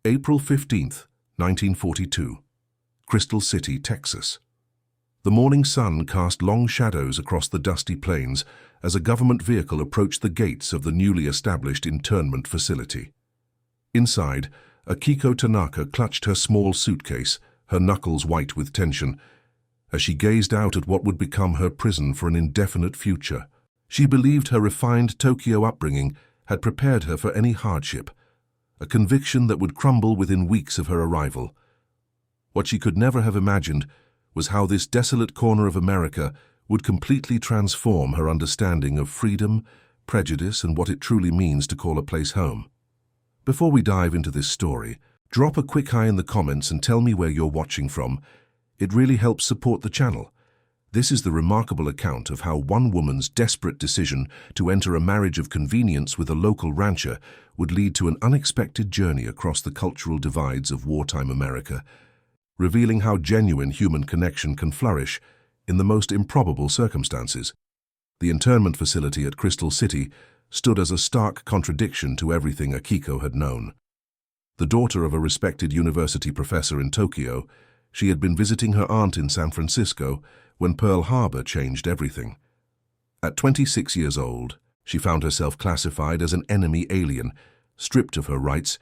April 15th, 1942. Crystal City, Texas. The morning sun cast long shadows across the dusty plains as a government vehicle approached the gates of the newly established internment facility. Inside, Akiko Tanaka clutched her small suitcase, her knuckles white with tension, as she gazed out at what would become her prison for an indefinite future. She believed her refined Tokyo upbringing had prepared her for any hardship, a conviction that would crumble within weeks of her arrival. What she could never have imagined was how this desolate corner of America would completely transform her understanding of freedom, prejudice, and what it truly means to call a place home. Before we dive into this story, drop a quick hi in the comments and tell me where you're watching from. It really helps support the channel. This is the remarkable account of how one woman's desperate decision to enter a marriage of convenience with a local rancher would lead to an unexpected journey across the cultural divides of wartime America, revealing how genuine human connection can flourish in the most improbable circumstances. The internment facility at Crystal City stood as a stark contradiction to everything Akiko had known. The daughter of a respected university professor in Tokyo, she had been visiting her aunt in San Francisco when Pearl Harbor changed everything. At 26 years old, she found herself classified as an enemy alien, stripped of her rights,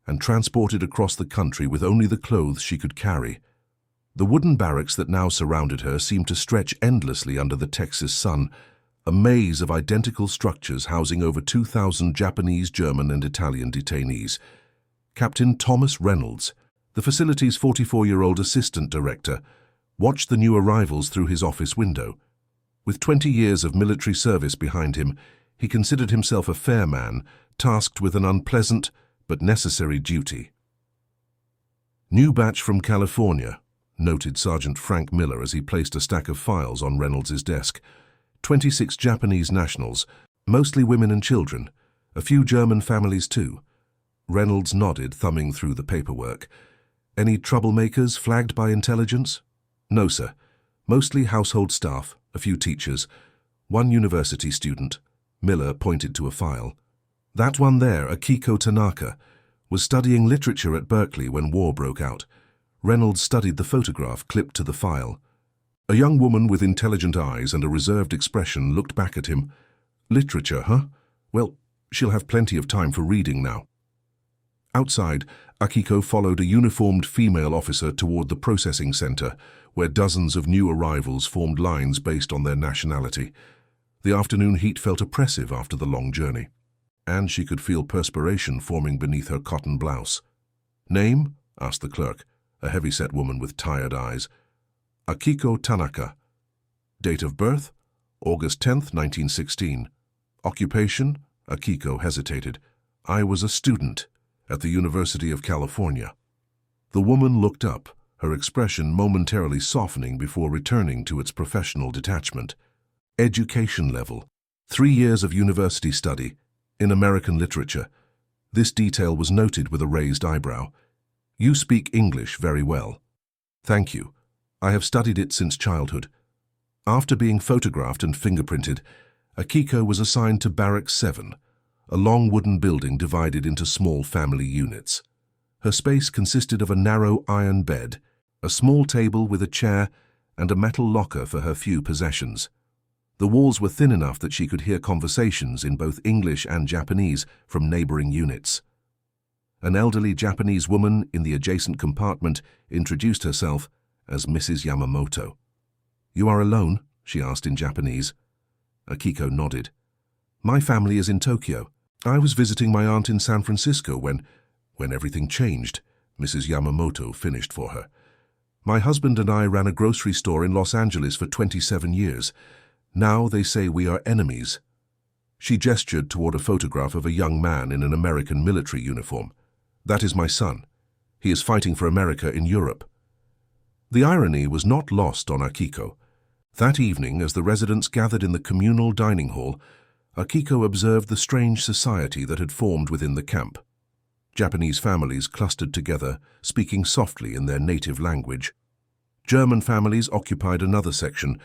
and transported across the country with only the clothes she could carry. The wooden barracks that now surrounded her seemed to stretch endlessly under the Texas sun, a maze of identical structures housing over 2,000 Japanese, German, and Italian detainees. Captain Thomas Reynolds, the facility's 44-year-old assistant director, watched the new arrivals through his office window. With 20 years of military service behind him, he considered himself a fair man, tasked with an unpleasant but necessary duty. "New batch from California," noted Sergeant Frank Miller as he placed a stack of files on Reynolds' desk. 26 Japanese nationals, mostly women and children, a few German families too. Reynolds nodded, thumbing through the paperwork. "Any troublemakers flagged by intelligence?" "No, sir. Mostly household staff, a few teachers, one university student." Miller pointed to a file. "That one there, Akiko Tanaka, was studying literature at Berkeley when war broke out." Reynolds studied the photograph clipped to the file. A young woman with intelligent eyes and a reserved expression looked back at him. "Literature, huh? Well, she'll have plenty of time for reading now." Outside, Akiko followed a uniformed female officer toward the processing center, where dozens of new arrivals formed lines based on their nationality. The afternoon heat felt oppressive after the long journey, and she could feel perspiration forming beneath her cotton blouse. "Name?" asked the clerk, a heavy-set woman with tired eyes. "Akiko Tanaka." "Date of birth?" "August 10th, 1916. "Occupation?" Akiko hesitated. "I was a student at the University of California." The woman looked up, her expression momentarily softening before returning to its professional detachment. "Education level. 3 years of university study in American literature." This detail was noted with a raised eyebrow. "You speak English very well." "Thank you. I have studied it since childhood." After being photographed and fingerprinted, Akiko was assigned to Barrack 7, a long wooden building divided into small family units. Her space consisted of a narrow iron bed, a small table with a chair, and a metal locker for her few possessions. The walls were thin enough that she could hear conversations in both English and Japanese from neighboring units. An elderly Japanese woman in the adjacent compartment introduced herself as Mrs. Yamamoto. "You are alone?" she asked in Japanese. Akiko nodded. "My family is in Tokyo. I was visiting my aunt in San Francisco when everything changed," Mrs. Yamamoto finished for her. "My husband and I ran a grocery store in Los Angeles for 27 years. Now they say we are enemies." She gestured toward a photograph of a young man in an American military uniform. "That is my son. He is fighting for America in Europe." The irony was not lost on Akiko. That evening, as the residents gathered in the communal dining hall, Akiko observed the strange society that had formed within the camp. Japanese families clustered together, speaking softly in their native language. German families occupied another section,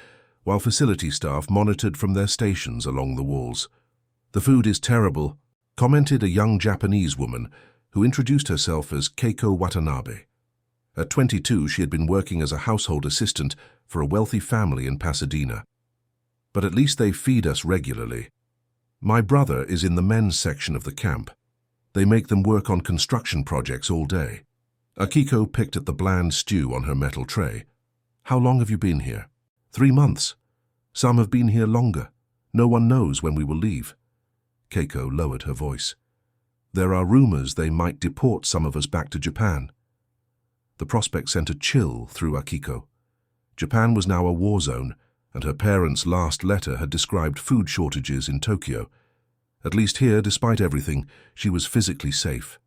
while facility staff monitored from their stations along the walls. "The food is terrible," commented a young Japanese woman who introduced herself as Keiko Watanabe. At 22, she had been working as a household assistant for a wealthy family in Pasadena. But at least they feed us regularly. My brother is in the men's section of the camp. They make them work on construction projects all day. Akiko picked at the bland stew on her metal tray. How long have you been here? 3 months. Some have been here longer. No one knows when we will leave. Keiko lowered her voice. There are rumors they might deport some of us back to Japan. The prospect sent a chill through Akiko. Japan was now a war zone, and her parents' last letter had described food shortages in Tokyo. At least here, despite everything, she was physically safe.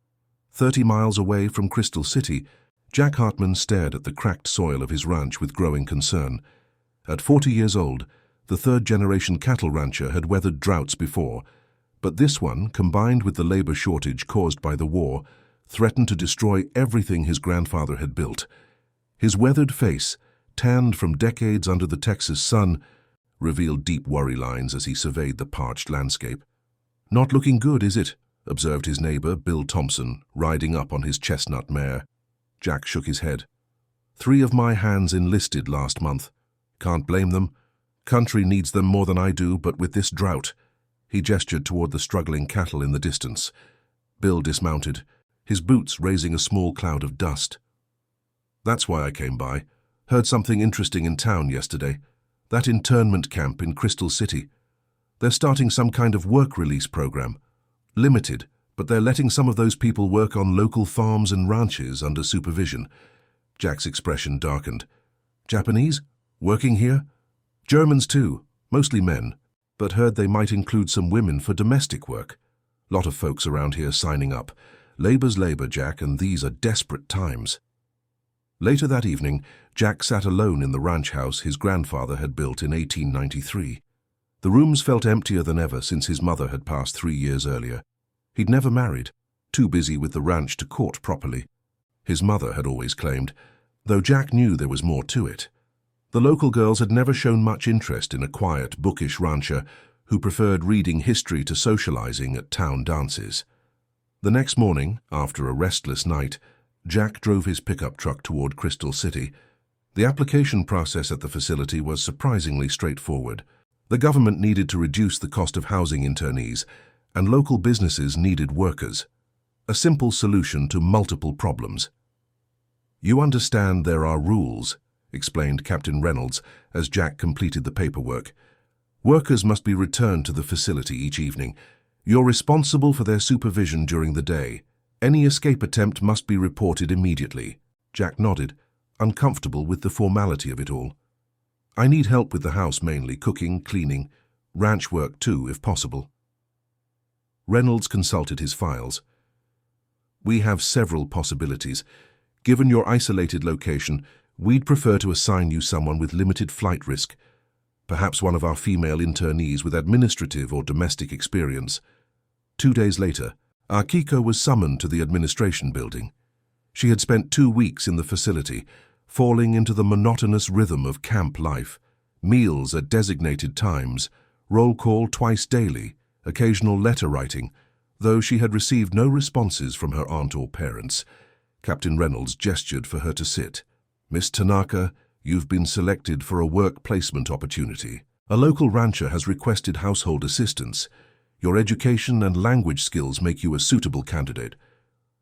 30 miles away from Crystal City, Jack Hartman stared at the cracked soil of his ranch with growing concern. At 40 years old, the third-generation cattle rancher had weathered droughts before, but this one, combined with the labor shortage caused by the war, threatened to destroy everything his grandfather had built. His weathered face, tanned from decades under the Texas sun, revealed deep worry lines as he surveyed the parched landscape. "Not looking good, is it?" observed his neighbor, Bill Thompson, riding up on his chestnut mare. Jack shook his head. 3 of my hands enlisted last month. Can't blame them. Country needs them more than I do, but with this drought. He gestured toward the struggling cattle in the distance. Bill dismounted, his boots raising a small cloud of dust. That's why I came by. Heard something interesting in town yesterday. That internment camp in Crystal City. They're starting some kind of work release program. Limited, but they're letting some of those people work on local farms and ranches under supervision. Jack's expression darkened. Japanese? Working here? Germans too, mostly men, but heard they might include some women for domestic work. Lot of folks around here signing up. Labor's labor, Jack, and these are desperate times. Later that evening, Jack sat alone in the ranch house his grandfather had built in 1893. The rooms felt emptier than ever since his mother had passed 3 years earlier. He'd never married, too busy with the ranch to court properly. His mother had always claimed, though Jack knew there was more to it. The local girls had never shown much interest in a quiet, bookish rancher who preferred reading history to socializing at town dances. The next morning, after a restless night, Jack drove his pickup truck toward Crystal City. The application process at the facility was surprisingly straightforward. The government needed to reduce the cost of housing internees, and local businesses needed workers. A simple solution to multiple problems. You understand there are rules, explained Captain Reynolds as Jack completed the paperwork. Workers must be returned to the facility each evening. You're responsible for their supervision during the day. Any escape attempt must be reported immediately. Jack nodded, uncomfortable with the formality of it all. I need help with the house mainly, cooking, cleaning, ranch work too, if possible. Reynolds consulted his files. We have several possibilities. Given your isolated location, we'd prefer to assign you someone with limited flight risk. Perhaps one of our female internees with administrative or domestic experience. 2 days later, Akiko was summoned to the administration building. She had spent 2 weeks in the facility, falling into the monotonous rhythm of camp life. Meals at designated times, roll call twice daily, occasional letter writing, though she had received no responses from her aunt or parents. Captain Reynolds gestured for her to sit. Miss Tanaka, you've been selected for a work placement opportunity. A local rancher has requested household assistance. Your education and language skills make you a suitable candidate.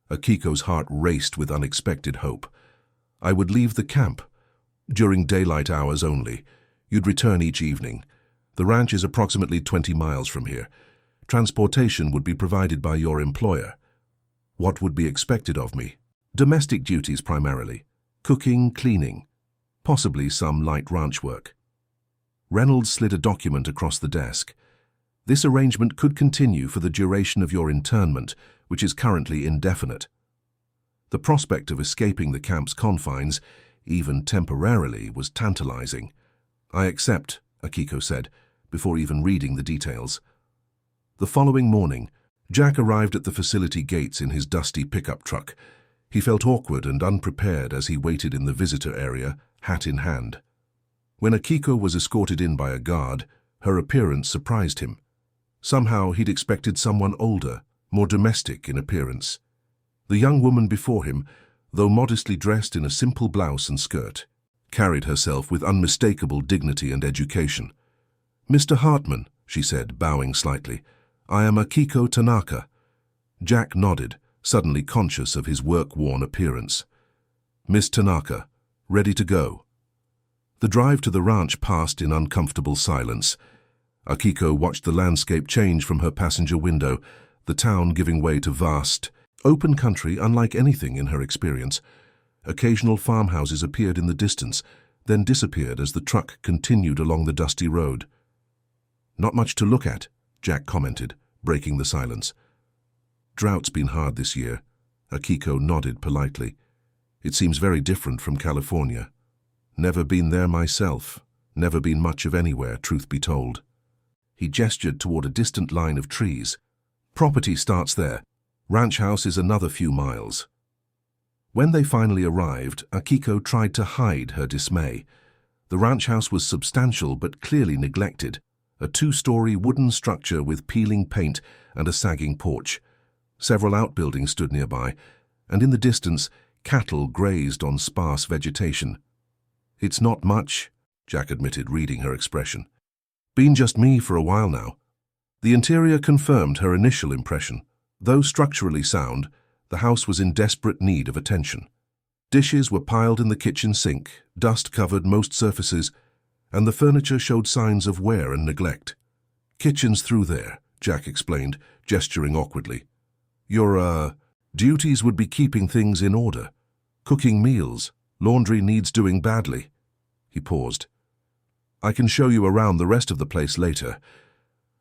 Akiko's heart raced with unexpected hope. I would leave the camp. During daylight hours only. You'd return each evening. The ranch is approximately 20 miles from here. Transportation would be provided by your employer. What would be expected of me? Domestic duties primarily. Cooking, cleaning. Possibly some light ranch work. Reynolds slid a document across the desk. This arrangement could continue for the duration of your internment, which is currently indefinite. The prospect of escaping the camp's confines, even temporarily, was tantalizing. I accept, Akiko said, before even reading the details. The following morning, Jack arrived at the facility gates in his dusty pickup truck. He felt awkward and unprepared as he waited in the visitor area, hat in hand. When Akiko was escorted in by a guard, her appearance surprised him. Somehow he'd expected someone older, more domestic in appearance. The young woman before him, though modestly dressed in a simple blouse and skirt, carried herself with unmistakable dignity and education. "Mr. Hartman," she said, bowing slightly, "I am Akiko Tanaka." Jack nodded, suddenly conscious of his work-worn appearance. "Miss Tanaka, ready to go." The drive to the ranch passed in uncomfortable silence. Akiko watched the landscape change from her passenger window, the town giving way to vast, open country unlike anything in her experience. Occasional farmhouses appeared in the distance, then disappeared as the truck continued along the dusty road. "Not much to look at," Jack commented, breaking the silence. "Drought's been hard this year." Akiko nodded politely. "It seems very different from California. Never been there myself, never been much of anywhere, truth be told." He gestured toward a distant line of trees. "Property starts there. Ranch house is another few miles." When they finally arrived, Akiko tried to hide her dismay. The ranch house was substantial but clearly neglected, a two-story wooden structure with peeling paint and a sagging porch. Several outbuildings stood nearby, and in the distance, cattle grazed on sparse vegetation. "It's not much," Jack admitted, reading her expression. "Been just me for a while now." The interior confirmed her initial impression. Though structurally sound, the house was in desperate need of attention. Dishes were piled in the kitchen sink, dust covered most surfaces, and the furniture showed signs of wear and neglect. "Kitchen's through there," Jack explained, gesturing awkwardly. Your duties would be keeping things in order. Cooking meals, laundry needs doing badly." He paused. "I can show you around the rest of the place later."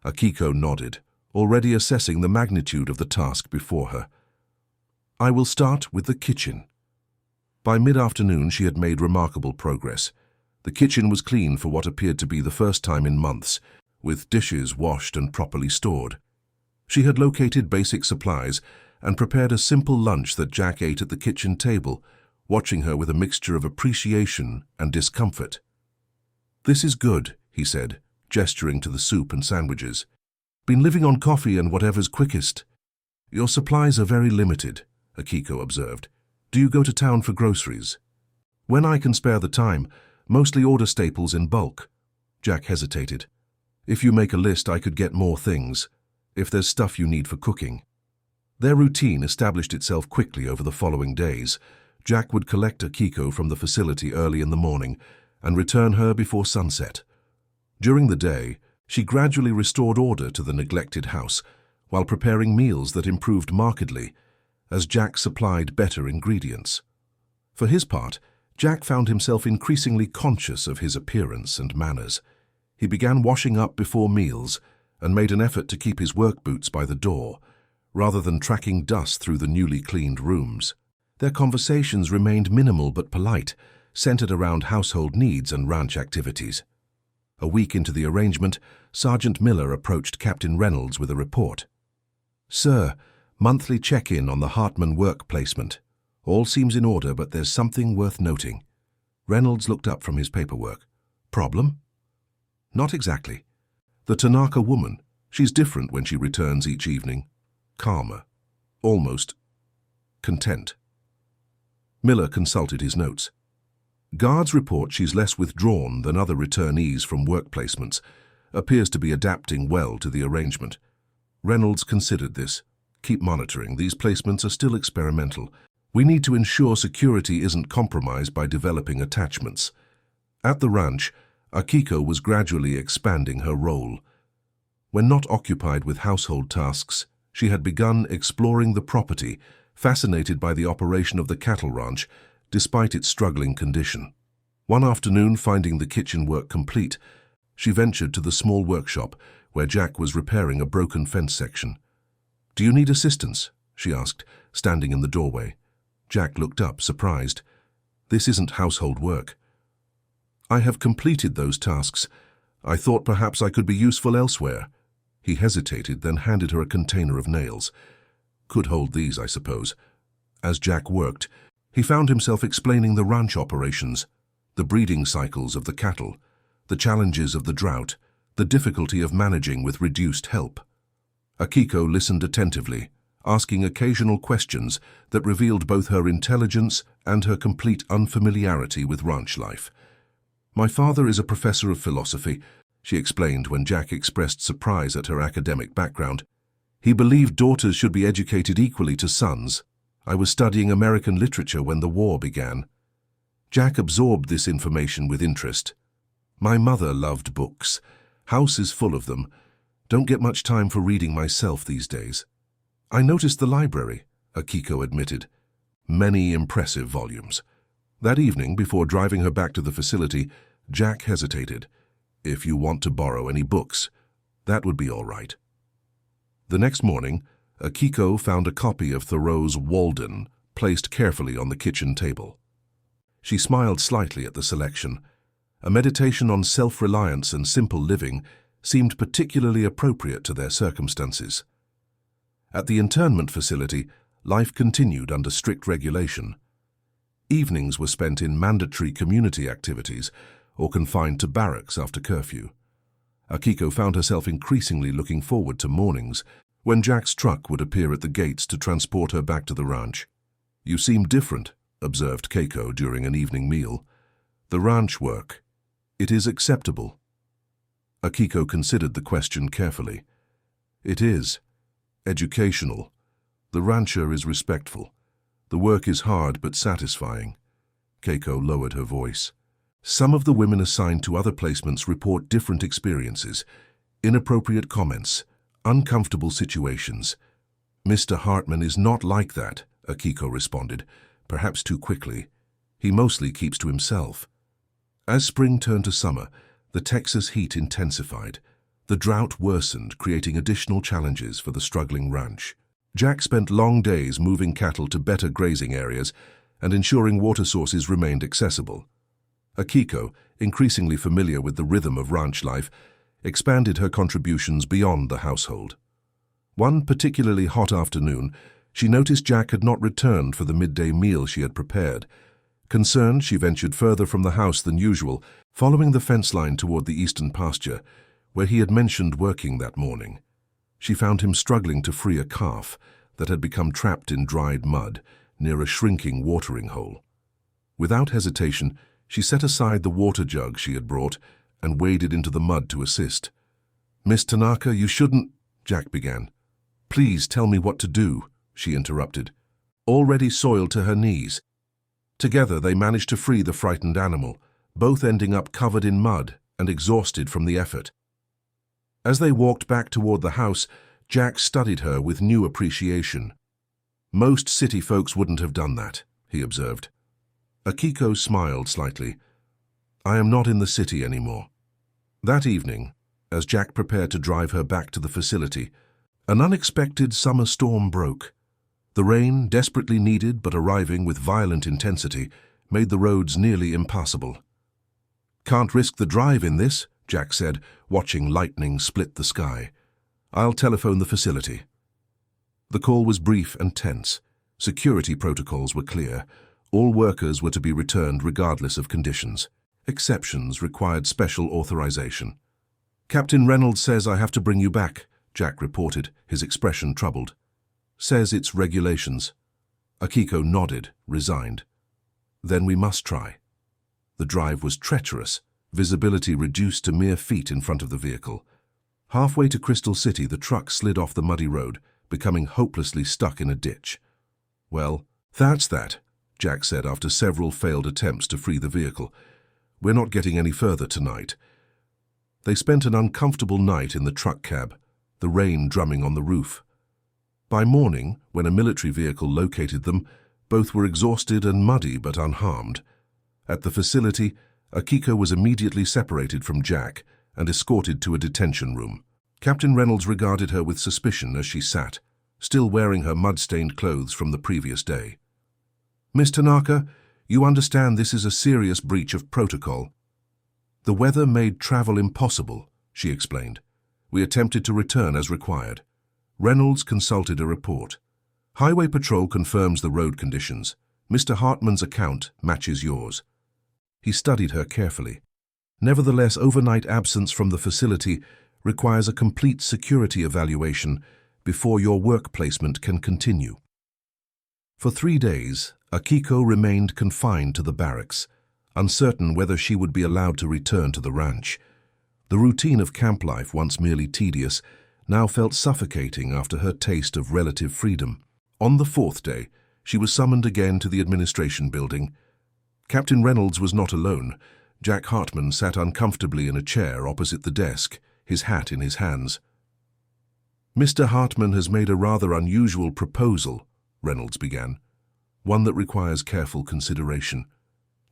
Akiko nodded, already assessing the magnitude of the task before her. "I will start with the kitchen." By mid-afternoon she had made remarkable progress. The kitchen was clean for what appeared to be the first time in months, with dishes washed and properly stored. She had located basic supplies and prepared a simple lunch that Jack ate at the kitchen table, watching her with a mixture of appreciation and discomfort. "This is good," he said, gesturing to the soup and sandwiches. "Been living on coffee and whatever's quickest." "Your supplies are very limited," Akiko observed. "Do you go to town for groceries?" "When I can spare the time, mostly order staples in bulk." Jack hesitated. "If you make a list, I could get more things, if there's stuff you need for cooking." Their routine established itself quickly over the following days. Jack would collect Akiko from the facility early in the morning and return her before sunset. During the day, she gradually restored order to the neglected house, while preparing meals that improved markedly as Jack supplied better ingredients. For his part, Jack found himself increasingly conscious of his appearance and manners. He began washing up before meals and made an effort to keep his work boots by the door, rather than tracking dust through the newly cleaned rooms. Their conversations remained minimal but polite, centered around household needs and ranch activities. A week into the arrangement, Sergeant Miller approached Captain Reynolds with a report. "Sir, monthly check-in on the Hartman work placement. All seems in order, but there's something worth noting." Reynolds looked up from his paperwork. "Problem?" "Not exactly. The Tanaka woman, she's different when she returns each evening. Calmer. Almost content." Miller consulted his notes. "Guards report she's less withdrawn than other returnees from work placements. Appears to be adapting well to the arrangement." Reynolds considered this. "Keep monitoring. These placements are still experimental. We need to ensure security isn't compromised by developing attachments." At the ranch, Akiko was gradually expanding her role. When not occupied with household tasks, she had begun exploring the property, fascinated by the operation of the cattle ranch, despite its struggling condition. One afternoon, finding the kitchen work complete, she ventured to the small workshop where Jack was repairing a broken fence section. "Do you need assistance?" she asked, standing in the doorway. Jack looked up, surprised. "This isn't household work." "I have completed those tasks. I thought perhaps I could be useful elsewhere." He hesitated, then handed her a container of nails. "Could hold these, I suppose." As Jack worked, he found himself explaining the ranch operations, the breeding cycles of the cattle, the challenges of the drought, the difficulty of managing with reduced help. Akiko listened attentively, asking occasional questions that revealed both her intelligence and her complete unfamiliarity with ranch life. "My father is a professor of philosophy," she explained when Jack expressed surprise at her academic background. "He believed daughters should be educated equally to sons. I was studying American literature when the war began." Jack absorbed this information with interest. "My mother loved books. House is full of them. Don't get much time for reading myself these days." "I noticed the library," Akiko admitted. "Many impressive volumes." That evening, before driving her back to the facility, Jack hesitated. "If you want to borrow any books, that would be all right." The next morning, Akiko found a copy of Thoreau's Walden placed carefully on the kitchen table. She smiled slightly at the selection. A meditation on self-reliance and simple living seemed particularly appropriate to their circumstances. At the internment facility, life continued under strict regulation. Evenings were spent in mandatory community activities or confined to barracks after curfew. Akiko found herself increasingly looking forward to mornings when Jack's truck would appear at the gates to transport her back to the ranch. "You seem different," observed Keiko during an evening meal. "The ranch work. It is acceptable." Akiko considered the question carefully. "It is. Educational. The rancher is respectful. The work is hard but satisfying." Keiko lowered her voice. "Some of the women assigned to other placements report different experiences, inappropriate comments, uncomfortable situations. Mr. Hartman is not like that," Akiko responded, perhaps too quickly. "He mostly keeps to himself." As spring turned to summer, the Texas heat intensified. The drought worsened, creating additional challenges for the struggling ranch. Jack spent long days moving cattle to better grazing areas and ensuring water sources remained accessible. Akiko, increasingly familiar with the rhythm of ranch life, expanded her contributions beyond the household. One particularly hot afternoon, she noticed Jack had not returned for the midday meal she had prepared. Concerned, she ventured further from the house than usual, following the fence line toward the eastern pasture, where he had mentioned working that morning. She found him struggling to free a calf that had become trapped in dried mud near a shrinking watering hole. Without hesitation, she set aside the water jug she had brought and waded into the mud to assist. "Miss Tanaka, you shouldn't," Jack began. "Please tell me what to do," she interrupted, already soiled to her knees. Together they managed to free the frightened animal, both ending up covered in mud and exhausted from the effort. As they walked back toward the house, Jack studied her with new appreciation. "Most city folks wouldn't have done that," he observed. Akiko smiled slightly. "I am not in the city anymore." That evening, as Jack prepared to drive her back to the facility, an unexpected summer storm broke. The rain, desperately needed but arriving with violent intensity, made the roads nearly impassable. "Can't risk the drive in this," Jack said, watching lightning split the sky. "I'll telephone the facility." The call was brief and tense. Security protocols were clear. All workers were to be returned regardless of conditions. Exceptions required special authorization. "Captain Reynolds says I have to bring you back," Jack reported, his expression troubled. "Says it's regulations." Akiko nodded, resigned. "Then we must try." The drive was treacherous, visibility reduced to mere feet in front of the vehicle. Halfway to Crystal City, the truck slid off the muddy road, becoming hopelessly stuck in a ditch. "Well, that's that," Jack said after several failed attempts to free the vehicle. "We're not getting any further tonight." They spent an uncomfortable night in the truck cab, the rain drumming on the roof. By morning, when a military vehicle located them, both were exhausted and muddy but unharmed. At the facility, Akiko was immediately separated from Jack and escorted to a detention room. Captain Reynolds regarded her with suspicion as she sat, still wearing her mud-stained clothes from the previous day. "Miss Tanaka, you understand this is a serious breach of protocol." "The weather made travel impossible," she explained. "We attempted to return as required." Reynolds consulted a report. "Highway Patrol confirms the road conditions. Mr. Hartman's account matches yours." He studied her carefully. "Nevertheless, overnight absence from the facility requires a complete security evaluation before your work placement can continue. For 3 days, Akiko remained confined to the barracks, uncertain whether she would be allowed to return to the ranch. The routine of camp life, once merely tedious, now felt suffocating after her taste of relative freedom. On the 4th day, she was summoned again to the administration building. Captain Reynolds was not alone. Jack Hartman sat uncomfortably in a chair opposite the desk, his hat in his hands. "Mr. Hartman has made a rather unusual proposal," Reynolds began. "One that requires careful consideration."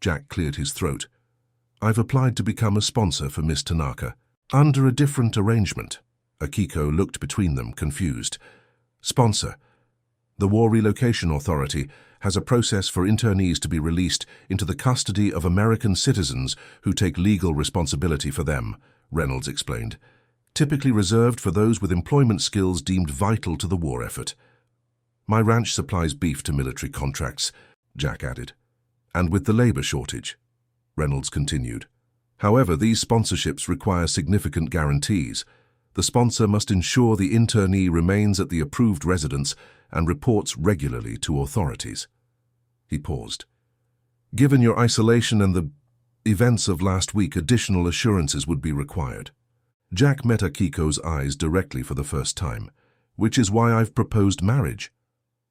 Jack cleared his throat. "I've applied to become a sponsor for Miss Tanaka, under a different arrangement." Akiko looked between them, confused. "Sponsor? The War Relocation Authority has a process for internees to be released into the custody of American citizens who take legal responsibility for them," Reynolds explained. "Typically reserved for those with employment skills deemed vital to the war effort. My ranch supplies beef to military contracts," Jack added. "And with the labor shortage," Reynolds continued. "However, these sponsorships require significant guarantees. The sponsor must ensure the internee remains at the approved residence and reports regularly to authorities." He paused. "Given your isolation and the events of last week, additional assurances would be required." Jack met Akiko's eyes directly for the first time. "Which is why I've proposed marriage."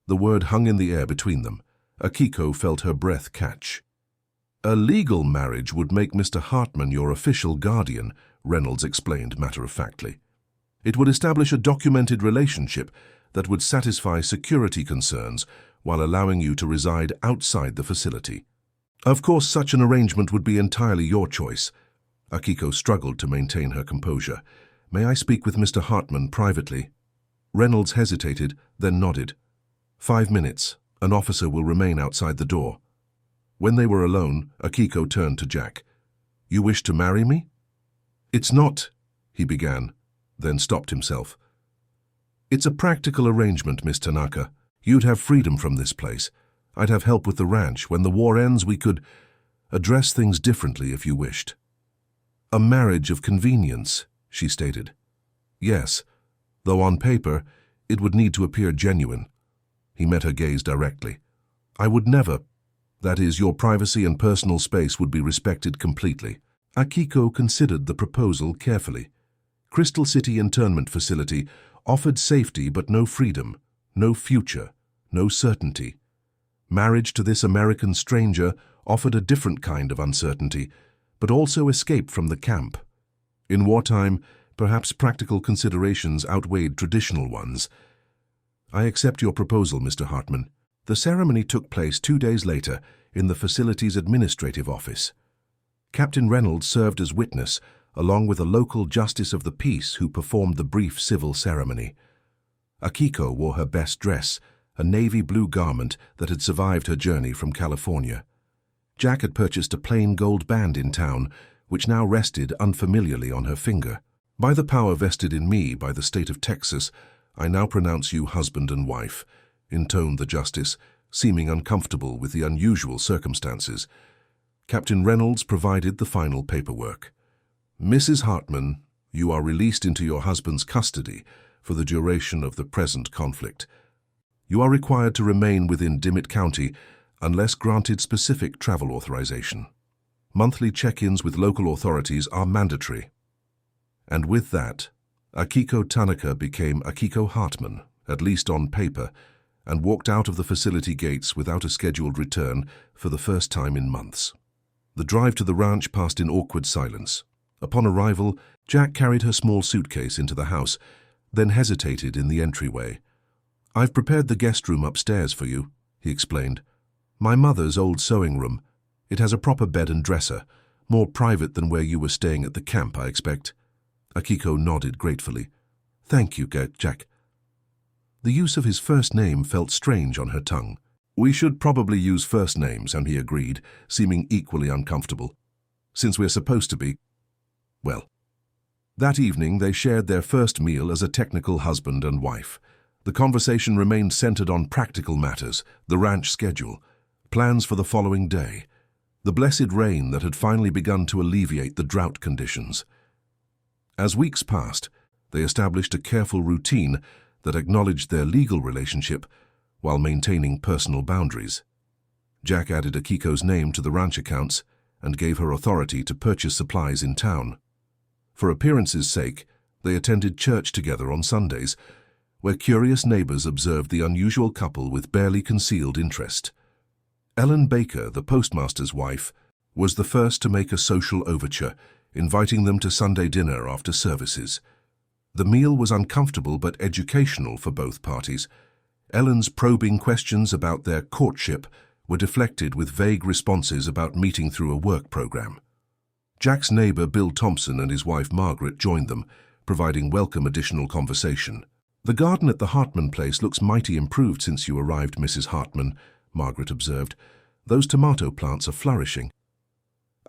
The word hung in the air between them. Akiko felt her breath catch. "A legal marriage would make Mr. Hartman your official guardian," Reynolds explained matter-of-factly. "It would establish a documented relationship that would satisfy security concerns while allowing you to reside outside the facility. Of course, such an arrangement would be entirely your choice." Akiko struggled to maintain her composure. "May I speak with Mr. Hartman privately?" Reynolds hesitated, then nodded. "5 minutes. An officer will remain outside the door." When they were alone, Akiko turned to Jack. "You wish to marry me?" "It's not," he began, then stopped himself. "It's a practical arrangement, Miss Tanaka. You'd have freedom from this place. I'd have help with the ranch. When the war ends, we could address things differently if you wished." "A marriage of convenience," she stated. "Yes, though on paper, it would need to appear genuine." He met her gaze directly. "I would never. That is, your privacy and personal space would be respected completely." Akiko considered the proposal carefully. Crystal City Internment Facility offered safety but no freedom, no future, no certainty. Marriage to this American stranger offered a different kind of uncertainty, but also escape from the camp. In wartime, perhaps practical considerations outweighed traditional ones. "I accept your proposal, Mr. Hartman." The ceremony took place 2 days later in the facility's administrative office. Captain Reynolds served as witness, along with a local justice of the peace who performed the brief civil ceremony. Akiko wore her best dress, a navy blue garment that had survived her journey from California. Jack had purchased a plain gold band in town, which now rested unfamiliarly on her finger. "By the power vested in me by the state of Texas, I now pronounce you husband and wife," intoned the justice, seeming uncomfortable with the unusual circumstances. Captain Reynolds provided the final paperwork. "Mrs. Hartman, you are released into your husband's custody for the duration of the present conflict. You are required to remain within Dimmitt County unless granted specific travel authorization. Monthly check-ins with local authorities are mandatory." And with that, Akiko Tanaka became Akiko Hartman, at least on paper, and walked out of the facility gates without a scheduled return for the first time in months. The drive to the ranch passed in awkward silence. Upon arrival, Jack carried her small suitcase into the house, then hesitated in the entryway. "I've prepared the guest room upstairs for you," he explained. "My mother's old sewing room. It has a proper bed and dresser, more private than where you were staying at the camp, I expect." Akiko nodded gratefully. "Thank you, Jack." The use of his first name felt strange on her tongue. "We should probably use first names," and he agreed, seeming equally uncomfortable. "Since we're supposed to be, well." That evening, they shared their first meal as a technical husband and wife. The conversation remained centered on practical matters, the ranch schedule, plans for the following day, the blessed rain that had finally begun to alleviate the drought conditions. As weeks passed, they established a careful routine that acknowledged their legal relationship while maintaining personal boundaries. Jack added Akiko's name to the ranch accounts and gave her authority to purchase supplies in town. For appearance's sake, they attended church together on Sundays, where curious neighbors observed the unusual couple with barely concealed interest. Ellen Baker, the postmaster's wife, was the first to make a social overture, inviting them to Sunday dinner after services. The meal was uncomfortable but educational for both parties. Ellen's probing questions about their courtship were deflected with vague responses about meeting through a work program. Jack's neighbor Bill Thompson and his wife Margaret joined them, providing welcome additional conversation. "The garden at the Hartman place looks mighty improved since you arrived, Mrs. Hartman," Margaret observed. "Those tomato plants are flourishing."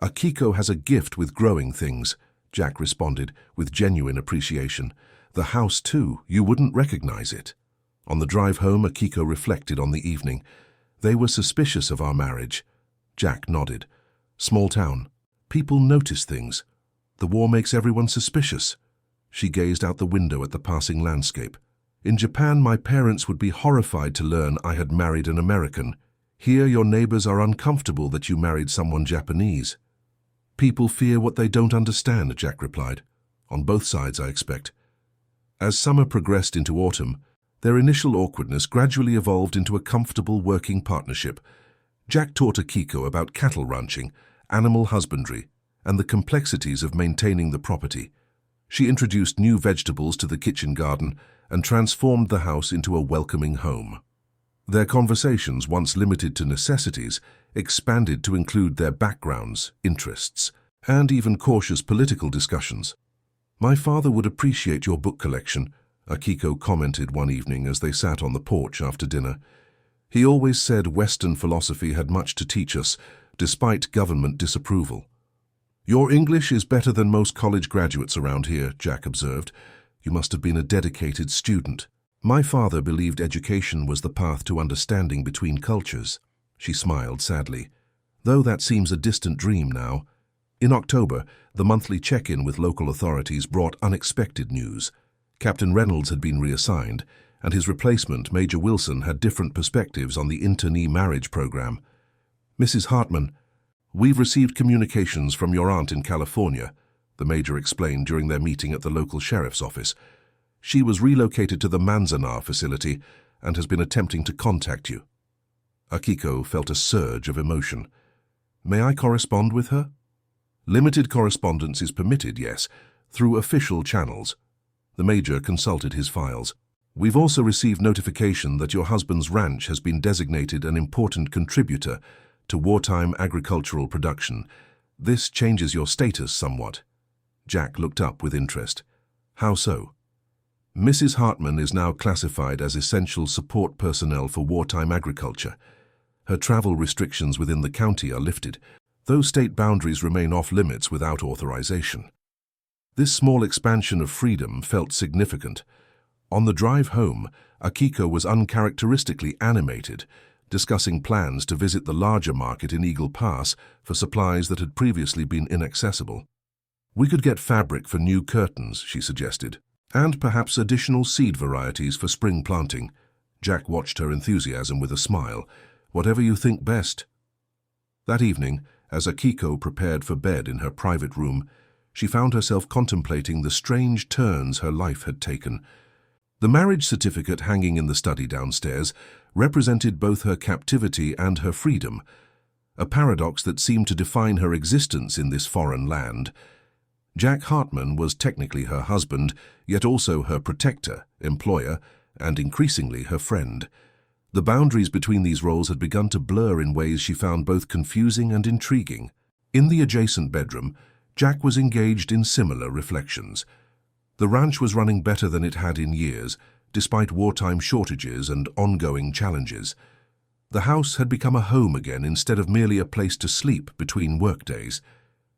"Akiko has a gift with growing things," Jack responded with genuine appreciation. "The house, too, you wouldn't recognize it." On the drive home, Akiko reflected on the evening. "They were suspicious of our marriage." Jack nodded. "Small town. People notice things. The war makes everyone suspicious." She gazed out the window at the passing landscape. "In Japan, my parents would be horrified to learn I had married an American. Here, your neighbors are uncomfortable that you married someone Japanese." "People fear what they don't understand," Jack replied. "On both sides, I expect." As summer progressed into autumn, their initial awkwardness gradually evolved into a comfortable working partnership. Jack taught Akiko about cattle ranching, animal husbandry, and the complexities of maintaining the property. She introduced new vegetables to the kitchen garden and transformed the house into a welcoming home. Their conversations, once limited to necessities, expanded to include their backgrounds, interests, and even cautious political discussions. "My father would appreciate your book collection," Akiko commented one evening as they sat on the porch after dinner. "He always said Western philosophy had much to teach us, despite government disapproval." "Your English is better than most college graduates around here," Jack observed. "You must have been a dedicated student." "My father believed education was the path to understanding between cultures." She smiled sadly. "Though that seems a distant dream now." In October, the monthly check-in with local authorities brought unexpected news. Captain Reynolds had been reassigned, and his replacement, Major Wilson, had different perspectives on the internee marriage program. "Mrs. Hartman, we've received communications from your aunt in California," the Major explained during their meeting at the local sheriff's office. "She was relocated to the Manzanar facility and has been attempting to contact you." Akiko felt a surge of emotion. "May I correspond with her?" "Limited correspondence is permitted, yes, through official channels." The Major consulted his files. "We've also received notification that your husband's ranch has been designated an important contributor to wartime agricultural production. This changes your status somewhat." Jack looked up with interest. "How so?" "Mrs. Hartman is now classified as essential support personnel for wartime agriculture. Her travel restrictions within the county are lifted, though state boundaries remain off-limits without authorization." This small expansion of freedom felt significant. On the drive home, Akiko was uncharacteristically animated, discussing plans to visit the larger market in Eagle Pass for supplies that had previously been inaccessible. "We could get fabric for new curtains," she suggested, "and perhaps additional seed varieties for spring planting." Jack watched her enthusiasm with a smile. "Whatever you think best." That evening, as Akiko prepared for bed in her private room, she found herself contemplating the strange turns her life had taken. The marriage certificate hanging in the study downstairs represented both her captivity and her freedom, a paradox that seemed to define her existence in this foreign land. Jack Hartman was technically her husband, yet also her protector, employer, and increasingly her friend. The boundaries between these roles had begun to blur in ways she found both confusing and intriguing. In the adjacent bedroom, Jack was engaged in similar reflections. The ranch was running better than it had in years, despite wartime shortages and ongoing challenges. The house had become a home again instead of merely a place to sleep between workdays,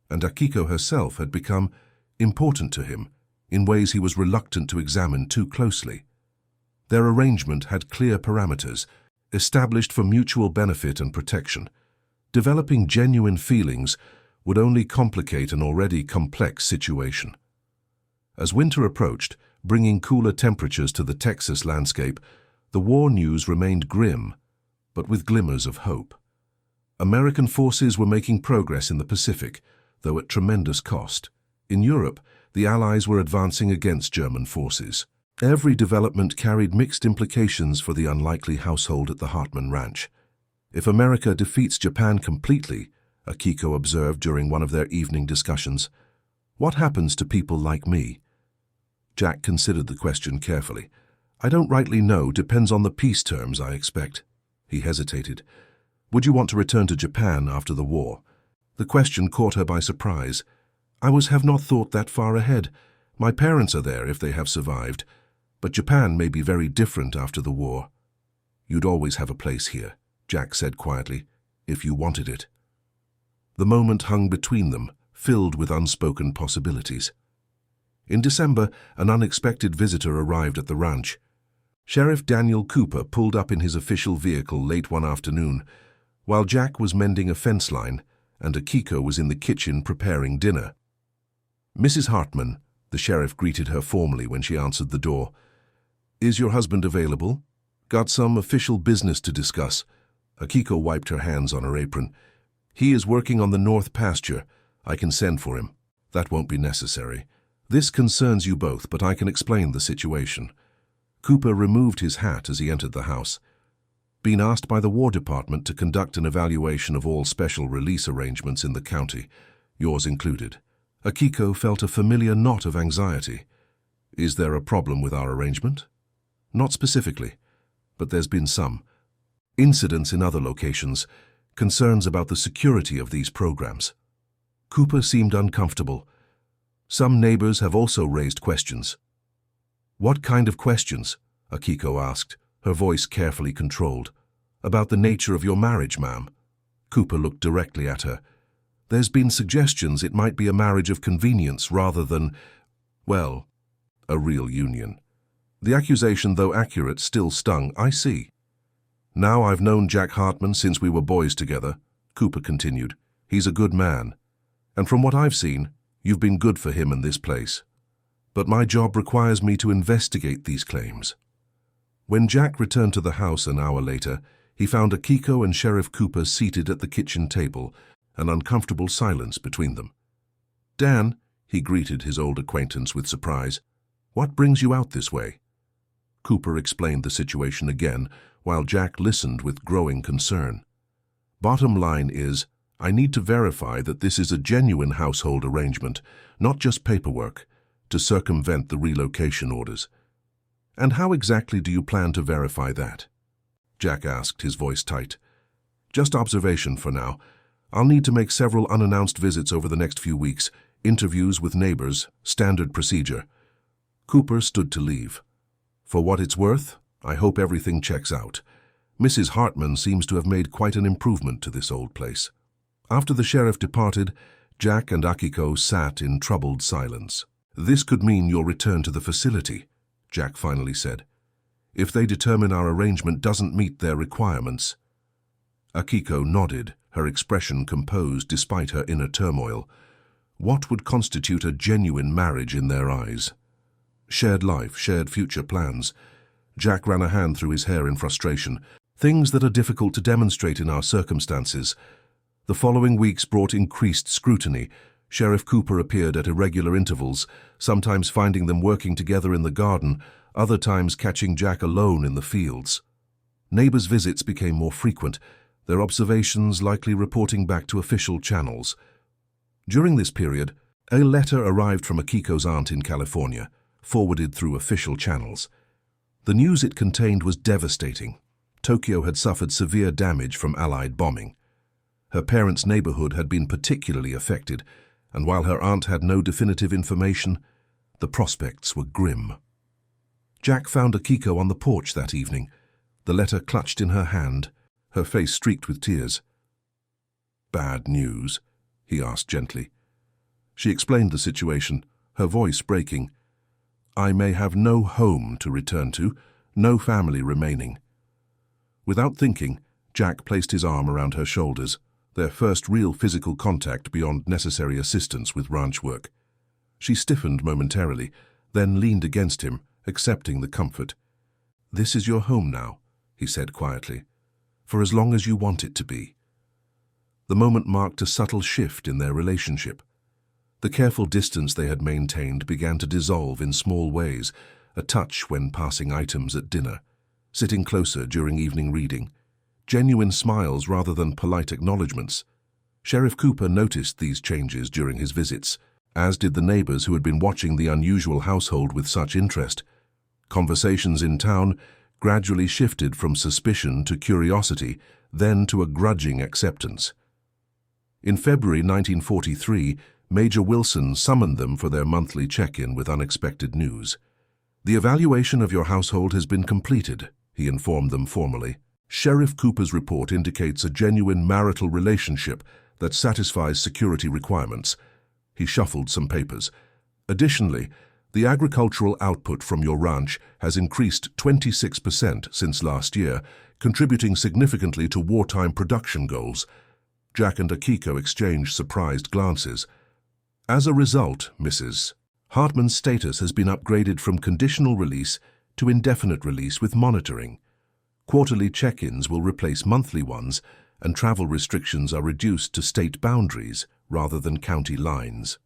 and Akiko herself had become important to him in ways he was reluctant to examine too closely. Their arrangement had clear parameters, established for mutual benefit and protection. Developing genuine feelings would only complicate an already complex situation. As winter approached, bringing cooler temperatures to the Texas landscape, the war news remained grim, but with glimmers of hope. American forces were making progress in the Pacific, though at tremendous cost. In Europe, the Allies were advancing against German forces. Every development carried mixed implications for the unlikely household at the Hartman Ranch. If America defeats Japan completely, Akiko observed during one of their evening discussions, what happens to people like me? Jack considered the question carefully. I don't rightly know, depends on the peace terms, I expect. He hesitated. Would you want to return to Japan after the war? The question caught her by surprise. Have not thought that far ahead. My parents are there if they have survived, but Japan may be very different after the war. You'd always have a place here, Jack said quietly, if you wanted it. The moment hung between them, filled with unspoken possibilities. In December, an unexpected visitor arrived at the ranch. Sheriff Daniel Cooper pulled up in his official vehicle late one afternoon, while Jack was mending a fence line and Akiko was in the kitchen preparing dinner. Mrs. Hartman, the sheriff greeted her formally when she answered the door. Is your husband available? Got some official business to discuss. Akiko wiped her hands on her apron. He is working on the north pasture. I can send for him. That won't be necessary. This concerns you both, but I can explain the situation. Cooper removed his hat as he entered the house. Been asked by the War Department to conduct an evaluation of all special release arrangements in the county, yours included. Akiko felt a familiar knot of anxiety. Is there a problem with our arrangement? Not specifically, but there's been some. Incidents in other locations, concerns about the security of these programs. Cooper seemed uncomfortable. Some neighbors have also raised questions. What kind of questions? Akiko asked, her voice carefully controlled. About the nature of your marriage, ma'am. Cooper looked directly at her. There's been suggestions it might be a marriage of convenience rather than, well, a real union. The accusation, though accurate, still stung. I see. Now I've known Jack Hartman since we were boys together, Cooper continued. He's a good man. And from what I've seen, you've been good for him and this place. But my job requires me to investigate these claims. When Jack returned to the house an hour later, he found Akiko and Sheriff Cooper seated at the kitchen table, an uncomfortable silence between them. Dan, he greeted his old acquaintance with surprise. What brings you out this way? Cooper explained the situation again, while Jack listened with growing concern. Bottom line is, I need to verify that this is a genuine household arrangement, not just paperwork, to circumvent the relocation orders. And how exactly do you plan to verify that? Jack asked, his voice tight. Just observation for now. I'll need to make several unannounced visits over the next few weeks, interviews with neighbors, standard procedure. Cooper stood to leave. For what it's worth, I hope everything checks out. Mrs. Hartman seems to have made quite an improvement to this old place. After the sheriff departed, Jack and Akiko sat in troubled silence. This could mean your return to the facility, Jack finally said. If they determine our arrangement doesn't meet their requirements. Akiko nodded, her expression composed despite her inner turmoil. What would constitute a genuine marriage in their eyes? Shared life, shared future plans. Jack ran a hand through his hair in frustration. Things that are difficult to demonstrate in our circumstances. The following weeks brought increased scrutiny. Sheriff Cooper appeared at irregular intervals, sometimes finding them working together in the garden, other times catching Jack alone in the fields. Neighbors' visits became more frequent, their observations likely reporting back to official channels. During this period, a letter arrived from Akiko's aunt in California, forwarded through official channels. The news it contained was devastating. Tokyo had suffered severe damage from Allied bombing. Her parents' neighborhood had been particularly affected, and while her aunt had no definitive information, the prospects were grim. Jack found Akiko on the porch that evening, the letter clutched in her hand, her face streaked with tears. Bad news? He asked gently. She explained the situation, her voice breaking. I may have no home to return to, no family remaining. Without thinking, Jack placed his arm around her shoulders, their first real physical contact beyond necessary assistance with ranch work. She stiffened momentarily, then leaned against him, accepting the comfort. "This is your home now," he said quietly, "for as long as you want it to be." The moment marked a subtle shift in their relationship. The careful distance they had maintained began to dissolve in small ways, a touch when passing items at dinner, sitting closer during evening reading, genuine smiles rather than polite acknowledgements. Sheriff Cooper noticed these changes during his visits, as did the neighbors who had been watching the unusual household with such interest. Conversations in town gradually shifted from suspicion to curiosity, then to a grudging acceptance. In February 1943, Major Wilson summoned them for their monthly check-in with unexpected news. "The evaluation of your household has been completed," he informed them formally. "Sheriff Cooper's report indicates a genuine marital relationship that satisfies security requirements." He shuffled some papers. "Additionally, the agricultural output from your ranch has increased 26% since last year, contributing significantly to wartime production goals." Jack and Akiko exchanged surprised glances. "As a result, Mrs. Hartman's status has been upgraded from conditional release to indefinite release with monitoring. Quarterly check-ins will replace monthly ones, and travel restrictions are reduced to state boundaries rather than county lines."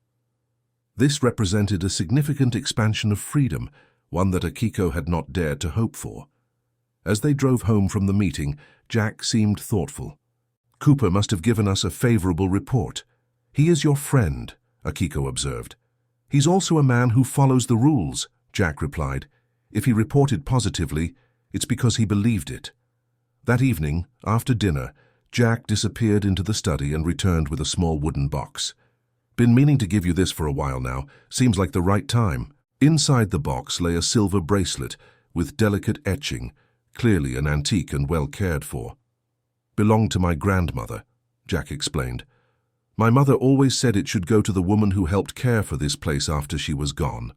This represented a significant expansion of freedom, one that Akiko had not dared to hope for. As they drove home from the meeting, Jack seemed thoughtful. "Cooper must have given us a favorable report. He is your friend," Akiko observed. "He's also a man who follows the rules," Jack replied. "If he reported positively, it's because he believed it." That evening, after dinner, Jack disappeared into the study and returned with a small wooden box. "Been meaning to give you this for a while now. Seems like the right time." Inside the box lay a silver bracelet with delicate etching, clearly an antique and well cared for. "Belonged to my grandmother," Jack explained. "My mother always said it should go to the woman who helped care for this place after she was gone."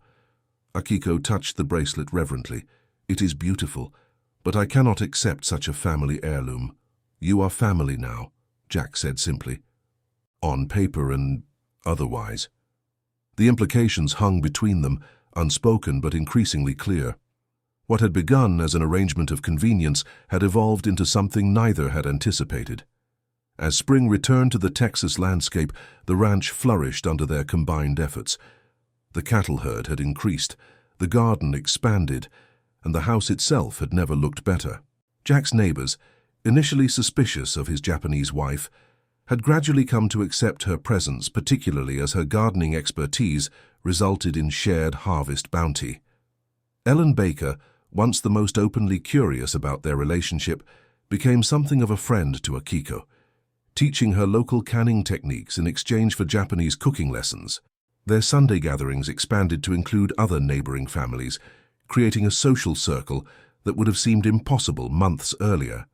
Akiko touched the bracelet reverently. "It is beautiful, but I cannot accept such a family heirloom." "You are family now," Jack said simply. "On paper and otherwise." The implications hung between them, unspoken but increasingly clear. What had begun as an arrangement of convenience had evolved into something neither had anticipated. As spring returned to the Texas landscape, the ranch flourished under their combined efforts. The cattle herd had increased, the garden expanded, and the house itself had never looked better. Jack's neighbors, initially suspicious of his Japanese wife, had gradually come to accept her presence, particularly as her gardening expertise resulted in shared harvest bounty. Ellen Baker, once the most openly curious about their relationship, became something of a friend to Akiko, teaching her local canning techniques in exchange for Japanese cooking lessons. Their Sunday gatherings expanded to include other neighboring families, creating a social circle that would have seemed impossible months earlier.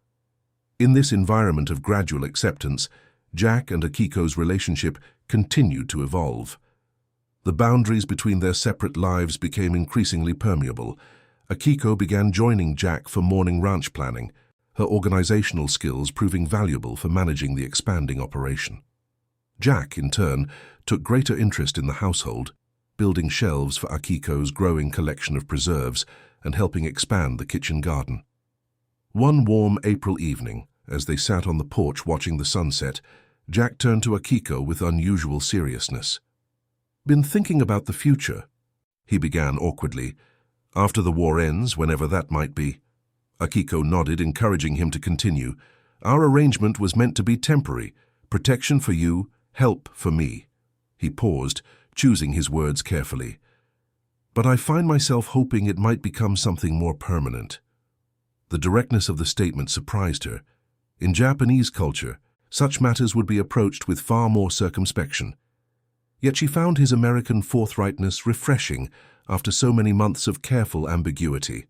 In this environment of gradual acceptance, Jack and Akiko's relationship continued to evolve. The boundaries between their separate lives became increasingly permeable. Akiko began joining Jack for morning ranch planning, her organizational skills proving valuable for managing the expanding operation. Jack, in turn, took greater interest in the household, building shelves for Akiko's growing collection of preserves and helping expand the kitchen garden. One warm April evening, as they sat on the porch watching the sunset, Jack turned to Akiko with unusual seriousness. "Been thinking about the future," he began awkwardly. "After the war ends, whenever that might be." Akiko nodded, encouraging him to continue. "Our arrangement was meant to be temporary, protection for you, help for me." He paused, choosing his words carefully. "But I find myself hoping it might become something more permanent." The directness of the statement surprised her. In Japanese culture, such matters would be approached with far more circumspection. Yet she found his American forthrightness refreshing after so many months of careful ambiguity.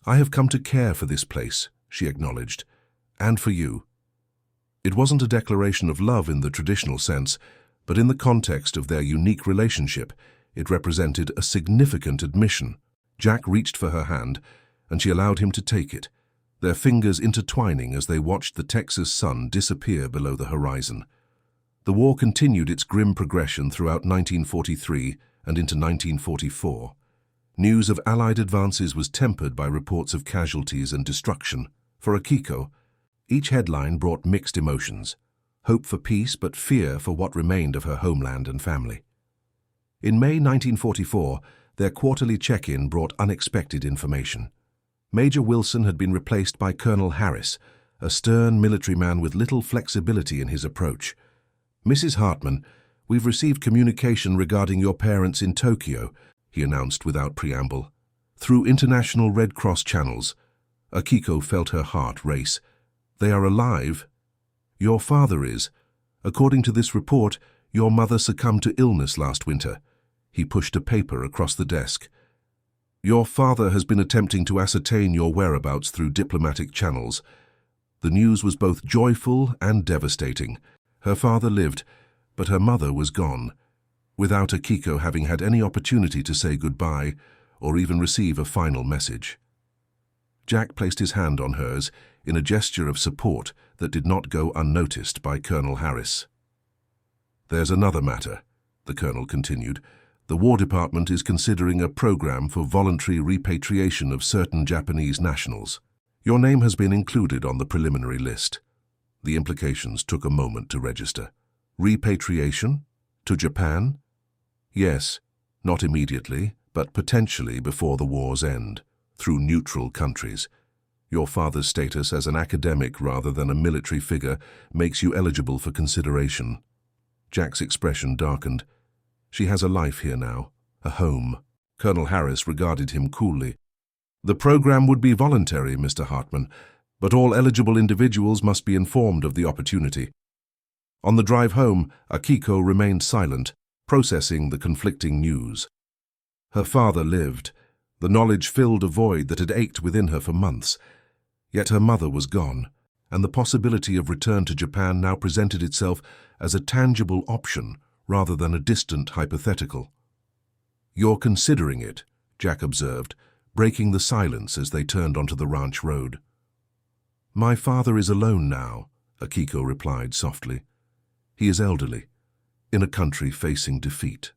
"I have come to care for this place," she acknowledged, "and for you." It wasn't a declaration of love in the traditional sense, but in the context of their unique relationship, it represented a significant admission. Jack reached for her hand, and she allowed him to take it, their fingers intertwining as they watched the Texas sun disappear below the horizon. The war continued its grim progression throughout 1943 and into 1944. News of Allied advances was tempered by reports of casualties and destruction. For Akiko, each headline brought mixed emotions, hope for peace but fear for what remained of her homeland and family. In May 1944, their quarterly check-in brought unexpected information. Major Wilson had been replaced by Colonel Harris, a stern military man with little flexibility in his approach. "Mrs. Hartman, we've received communication regarding your parents in Tokyo," he announced without preamble. Through international Red Cross channels, Akiko felt her heart race. "They are alive?" "Your father is. According to this report, your mother succumbed to illness last winter." He pushed a paper across the desk. "Your father has been attempting to ascertain your whereabouts through diplomatic channels." The news was both joyful and devastating. Her father lived, but her mother was gone, without Akiko having had any opportunity to say goodbye or even receive a final message. Jack placed his hand on hers in a gesture of support that did not go unnoticed by Colonel Harris. "There's another matter," the colonel continued. "The War Department is considering a program for voluntary repatriation of certain Japanese nationals. Your name has been included on the preliminary list." The implications took a moment to register. "Repatriation? To Japan?" "Yes, not immediately, but potentially before the war's end, through neutral countries. Your father's status as an academic rather than a military figure makes you eligible for consideration." Jack's expression darkened. "She has a life here now, a home." Colonel Harris regarded him coolly. "The program would be voluntary, Mr. Hartman, but all eligible individuals must be informed of the opportunity." On the drive home, Akiko remained silent, processing the conflicting news. Her father lived. The knowledge filled a void that had ached within her for months. Yet her mother was gone, and the possibility of return to Japan now presented itself as a tangible option rather than a distant hypothetical. "You're considering it," Jack observed, breaking the silence as they turned onto the ranch road. "My father is alone now," Akiko replied softly. "He is elderly, in a country facing defeat."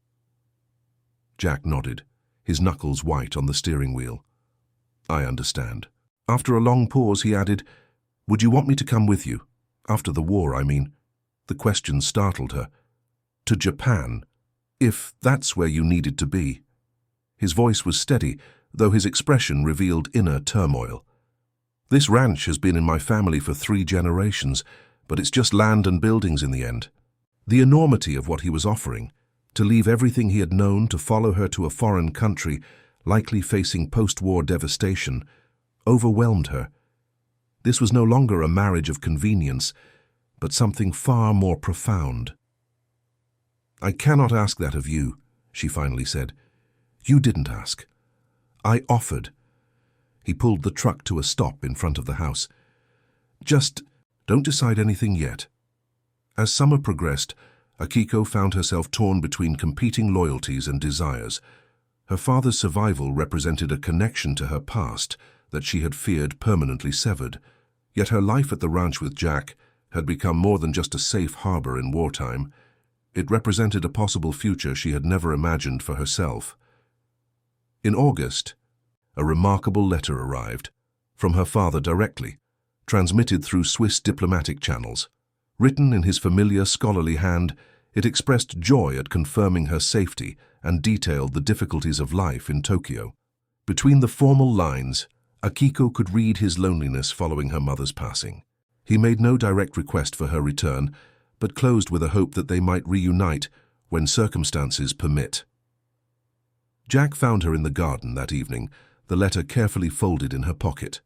Jack nodded, his knuckles white on the steering wheel. "I understand." After a long pause, he added, "Would you want me to come with you? After the war, I mean." The question startled her. "To Japan, if that's where you needed to be." His voice was steady, though his expression revealed inner turmoil. "This ranch has been in my family for 3 generations, but it's just land and buildings in the end." The enormity of what he was offering, to leave everything he had known to follow her to a foreign country, likely facing post-war devastation, overwhelmed her. This was no longer a marriage of convenience, but something far more profound. "I cannot ask that of you," she finally said. "You didn't ask. I offered." He pulled the truck to a stop in front of the house. "Just don't decide anything yet." As summer progressed, Akiko found herself torn between competing loyalties and desires. Her father's survival represented a connection to her past that she had feared permanently severed, yet her life at the ranch with Jack had become more than just a safe harbor in wartime. It represented a possible future she had never imagined for herself. In August, a remarkable letter arrived, from her father directly, transmitted through Swiss diplomatic channels. Written in his familiar scholarly hand, it expressed joy at confirming her safety and detailed the difficulties of life in Tokyo. Between the formal lines, Akiko could read his loneliness following her mother's passing. He made no direct request for her return, but closed with a hope that they might reunite when circumstances permit. Jack found her in the garden that evening, the letter carefully folded in her pocket.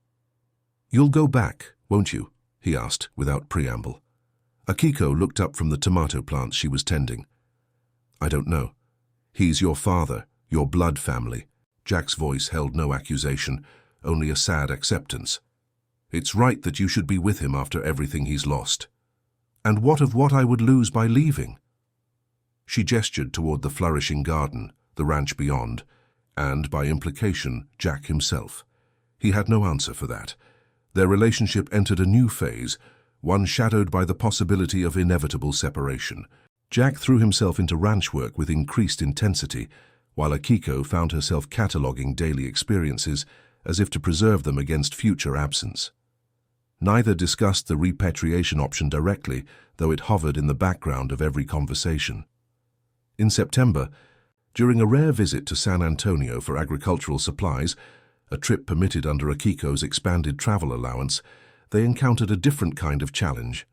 "You'll go back, won't you?" he asked without preamble. Akiko looked up from the tomato plants she was tending. "I don't know. He's your father, your blood family." Jack's voice held no accusation, only a sad acceptance. "It's right that you should be with him after everything he's lost." "And what of what I would lose by leaving?" She gestured toward the flourishing garden, the ranch beyond, and, by implication, Jack himself. He had no answer for that. Their relationship entered a new phase, one shadowed by the possibility of inevitable separation. Jack threw himself into ranch work with increased intensity, while Akiko found herself cataloguing daily experiences as if to preserve them against future absence. Neither discussed the repatriation option directly, though it hovered in the background of every conversation. In September, during a rare visit to San Antonio for agricultural supplies, a trip permitted under Akiko's expanded travel allowance, they encountered a different kind of challenge.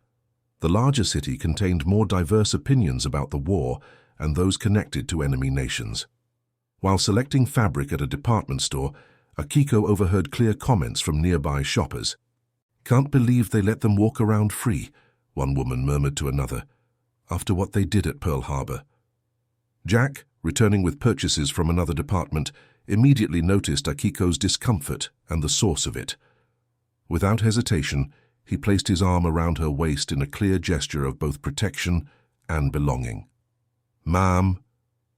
The larger city contained more diverse opinions about the war and those connected to enemy nations. While selecting fabric at a department store, Akiko overheard clear comments from nearby shoppers. "Can't believe they let them walk around free," one woman murmured to another, "after what they did at Pearl Harbor." Jack, returning with purchases from another department, immediately noticed Akiko's discomfort and the source of it. Without hesitation, he placed his arm around her waist in a clear gesture of both protection and belonging. "Ma'am,"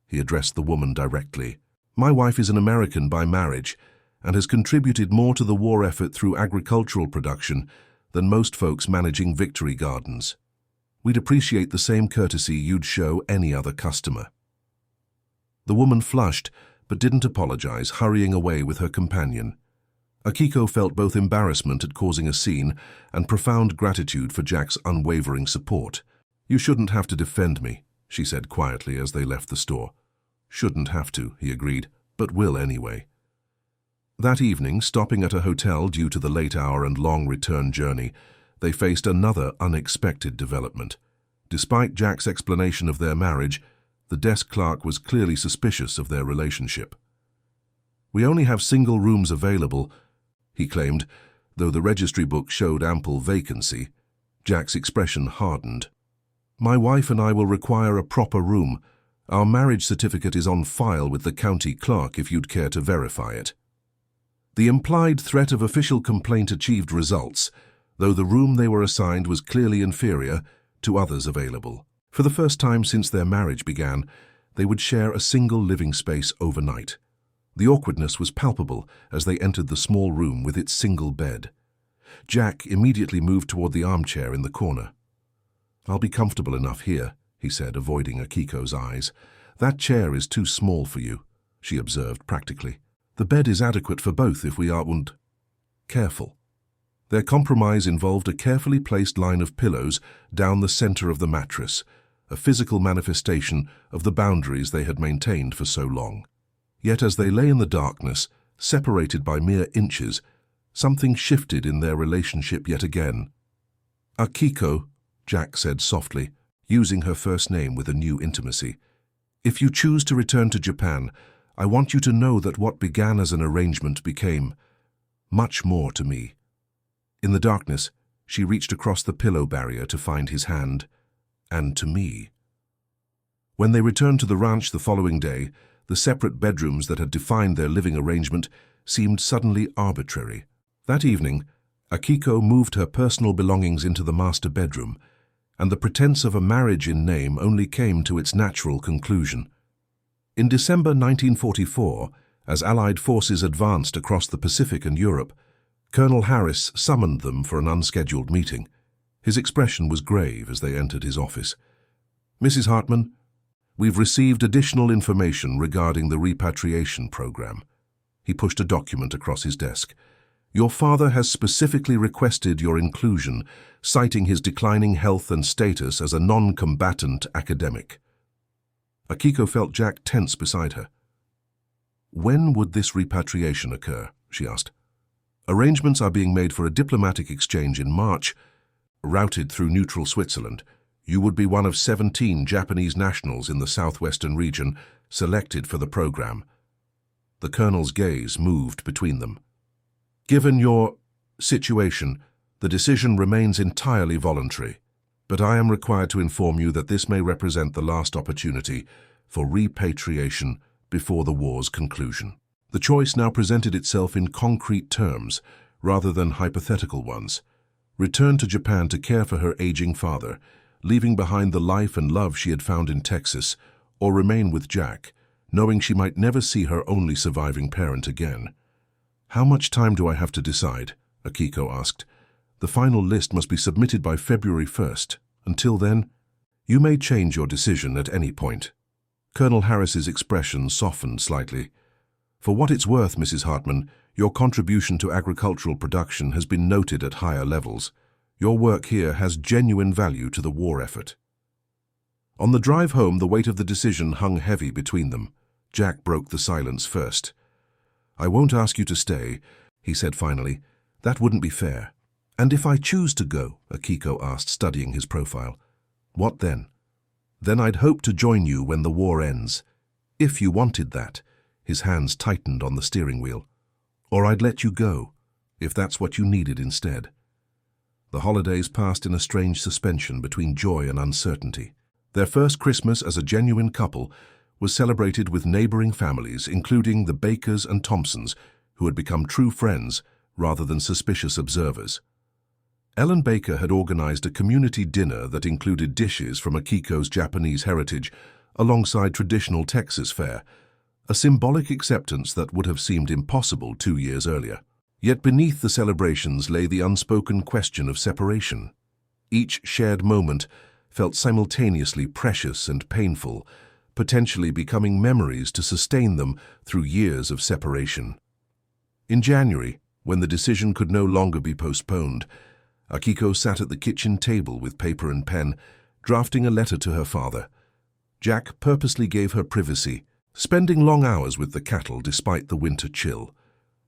he addressed the woman directly, "my wife is an American by marriage and has contributed more to the war effort through agricultural production than most folks managing Victory Gardens. We'd appreciate the same courtesy you'd show any other customer." The woman flushed, but didn't apologize, hurrying away with her companion. Akiko felt both embarrassment at causing a scene and profound gratitude for Jack's unwavering support. "You shouldn't have to defend me," she said quietly as they left the store. "Shouldn't have to," he agreed, "but will anyway." That evening, stopping at a hotel due to the late hour and long return journey, they faced another unexpected development. Despite Jack's explanation of their marriage, the desk clerk was clearly suspicious of their relationship. "We only have single rooms available," he claimed, though the registry book showed ample vacancy. Jack's expression hardened. "My wife and I will require a proper room. Our marriage certificate is on file with the county clerk if you'd care to verify it." The implied threat of official complaint achieved results, though the room they were assigned was clearly inferior to others available. For the first time since their marriage began, they would share a single living space overnight. The awkwardness was palpable as they entered the small room with its single bed. Jack immediately moved toward the armchair in the corner. "I'll be comfortable enough here," he said, avoiding Akiko's eyes. "That chair is too small for you," she observed practically. "The bed is adequate for both if we aren't careful." Their compromise involved a carefully placed line of pillows down the center of the mattress, a physical manifestation of the boundaries they had maintained for so long. Yet as they lay in the darkness, separated by mere inches, something shifted in their relationship yet again. "Akiko," Jack said softly, using her first name with a new intimacy, "if you choose to return to Japan, I want you to know that what began as an arrangement became much more to me." In the darkness, she reached across the pillow barrier to find his hand, and to me. When they returned to the ranch the following day, the separate bedrooms that had defined their living arrangement seemed suddenly arbitrary. That evening, Akiko moved her personal belongings into the master bedroom, and the pretense of a marriage in name only came to its natural conclusion. In December 1944, as Allied forces advanced across the Pacific and Europe, Colonel Harris summoned them for an unscheduled meeting. His expression was grave as they entered his office. "Mrs. Hartman, we've received additional information regarding the repatriation program." He pushed a document across his desk. "Your father has specifically requested your inclusion, citing his declining health and status as a non-combatant academic." Akiko felt Jack tense beside her. "When would this repatriation occur?" she asked. "Arrangements are being made for a diplomatic exchange in March, routed through neutral Switzerland. You would be one of 17 Japanese nationals in the southwestern region selected for the program." The colonel's gaze moved between them. "Given your situation, the decision remains entirely voluntary, but I am required to inform you that this may represent the last opportunity for repatriation before the war's conclusion." The choice now presented itself in concrete terms, rather than hypothetical ones. Return to Japan to care for her aging father, leaving behind the life and love she had found in Texas, or remain with Jack, knowing she might never see her only surviving parent again. "How much time do I have to decide?" Akiko asked. "The final list must be submitted by February 1st. Until then, you may change your decision at any point." Colonel Harris's expression softened slightly. "For what it's worth, Mrs. Hartman, your contribution to agricultural production has been noted at higher levels. Your work here has genuine value to the war effort." On the drive home, the weight of the decision hung heavy between them. Jack broke the silence first. "I won't ask you to stay," he said finally. "That wouldn't be fair." "And if I choose to go?" Akiko asked, studying his profile. "What then?" "Then I'd hope to join you when the war ends. If you wanted that." His hands tightened on the steering wheel. "Or I'd let you go, if that's what you needed instead." The holidays passed in a strange suspension between joy and uncertainty. Their first Christmas as a genuine couple was celebrated with neighboring families, including the Bakers and Thompsons, who had become true friends rather than suspicious observers. Ellen Baker had organized a community dinner that included dishes from Akiko's Japanese heritage alongside traditional Texas fare, a symbolic acceptance that would have seemed impossible 2 years earlier. Yet beneath the celebrations lay the unspoken question of separation. Each shared moment felt simultaneously precious and painful, potentially becoming memories to sustain them through years of separation. In January, when the decision could no longer be postponed, Akiko sat at the kitchen table with paper and pen, drafting a letter to her father. Jack purposely gave her privacy, spending long hours with the cattle despite the winter chill.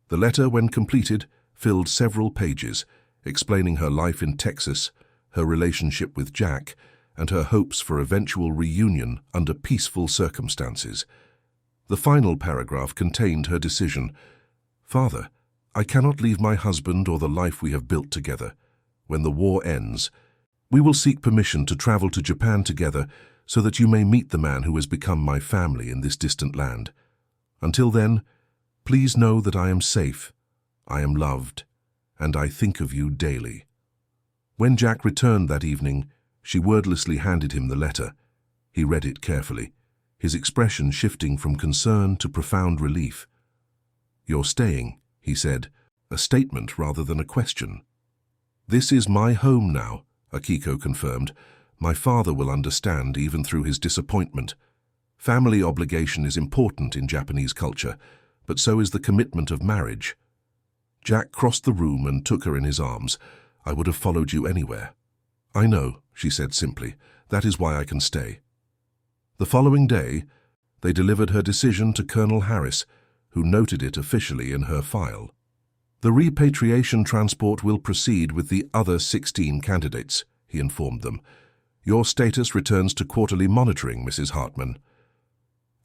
The letter, when completed, filled several pages, explaining her life in Texas, her relationship with Jack, and her hopes for eventual reunion under peaceful circumstances. The final paragraph contained her decision. "Father, I cannot leave my husband or the life we have built together. When the war ends, we will seek permission to travel to Japan together so that you may meet the man who has become my family in this distant land. Until then, please know that I am safe, I am loved, and I think of you daily." When Jack returned that evening, she wordlessly handed him the letter. He read it carefully, his expression shifting from concern to profound relief. "You're staying," he said, a statement rather than a question. "This is my home now," Akiko confirmed. "My father will understand even through his disappointment. Family obligation is important in Japanese culture, but so is the commitment of marriage." Jack crossed the room and took her in his arms. "I would have followed you anywhere." "I know," she said simply. "That is why I can stay." The following day, they delivered her decision to Colonel Harris, who noted it officially in her file. "The repatriation transport will proceed with the other 16 candidates," he informed them. "Your status returns to quarterly monitoring, Mrs. Hartman."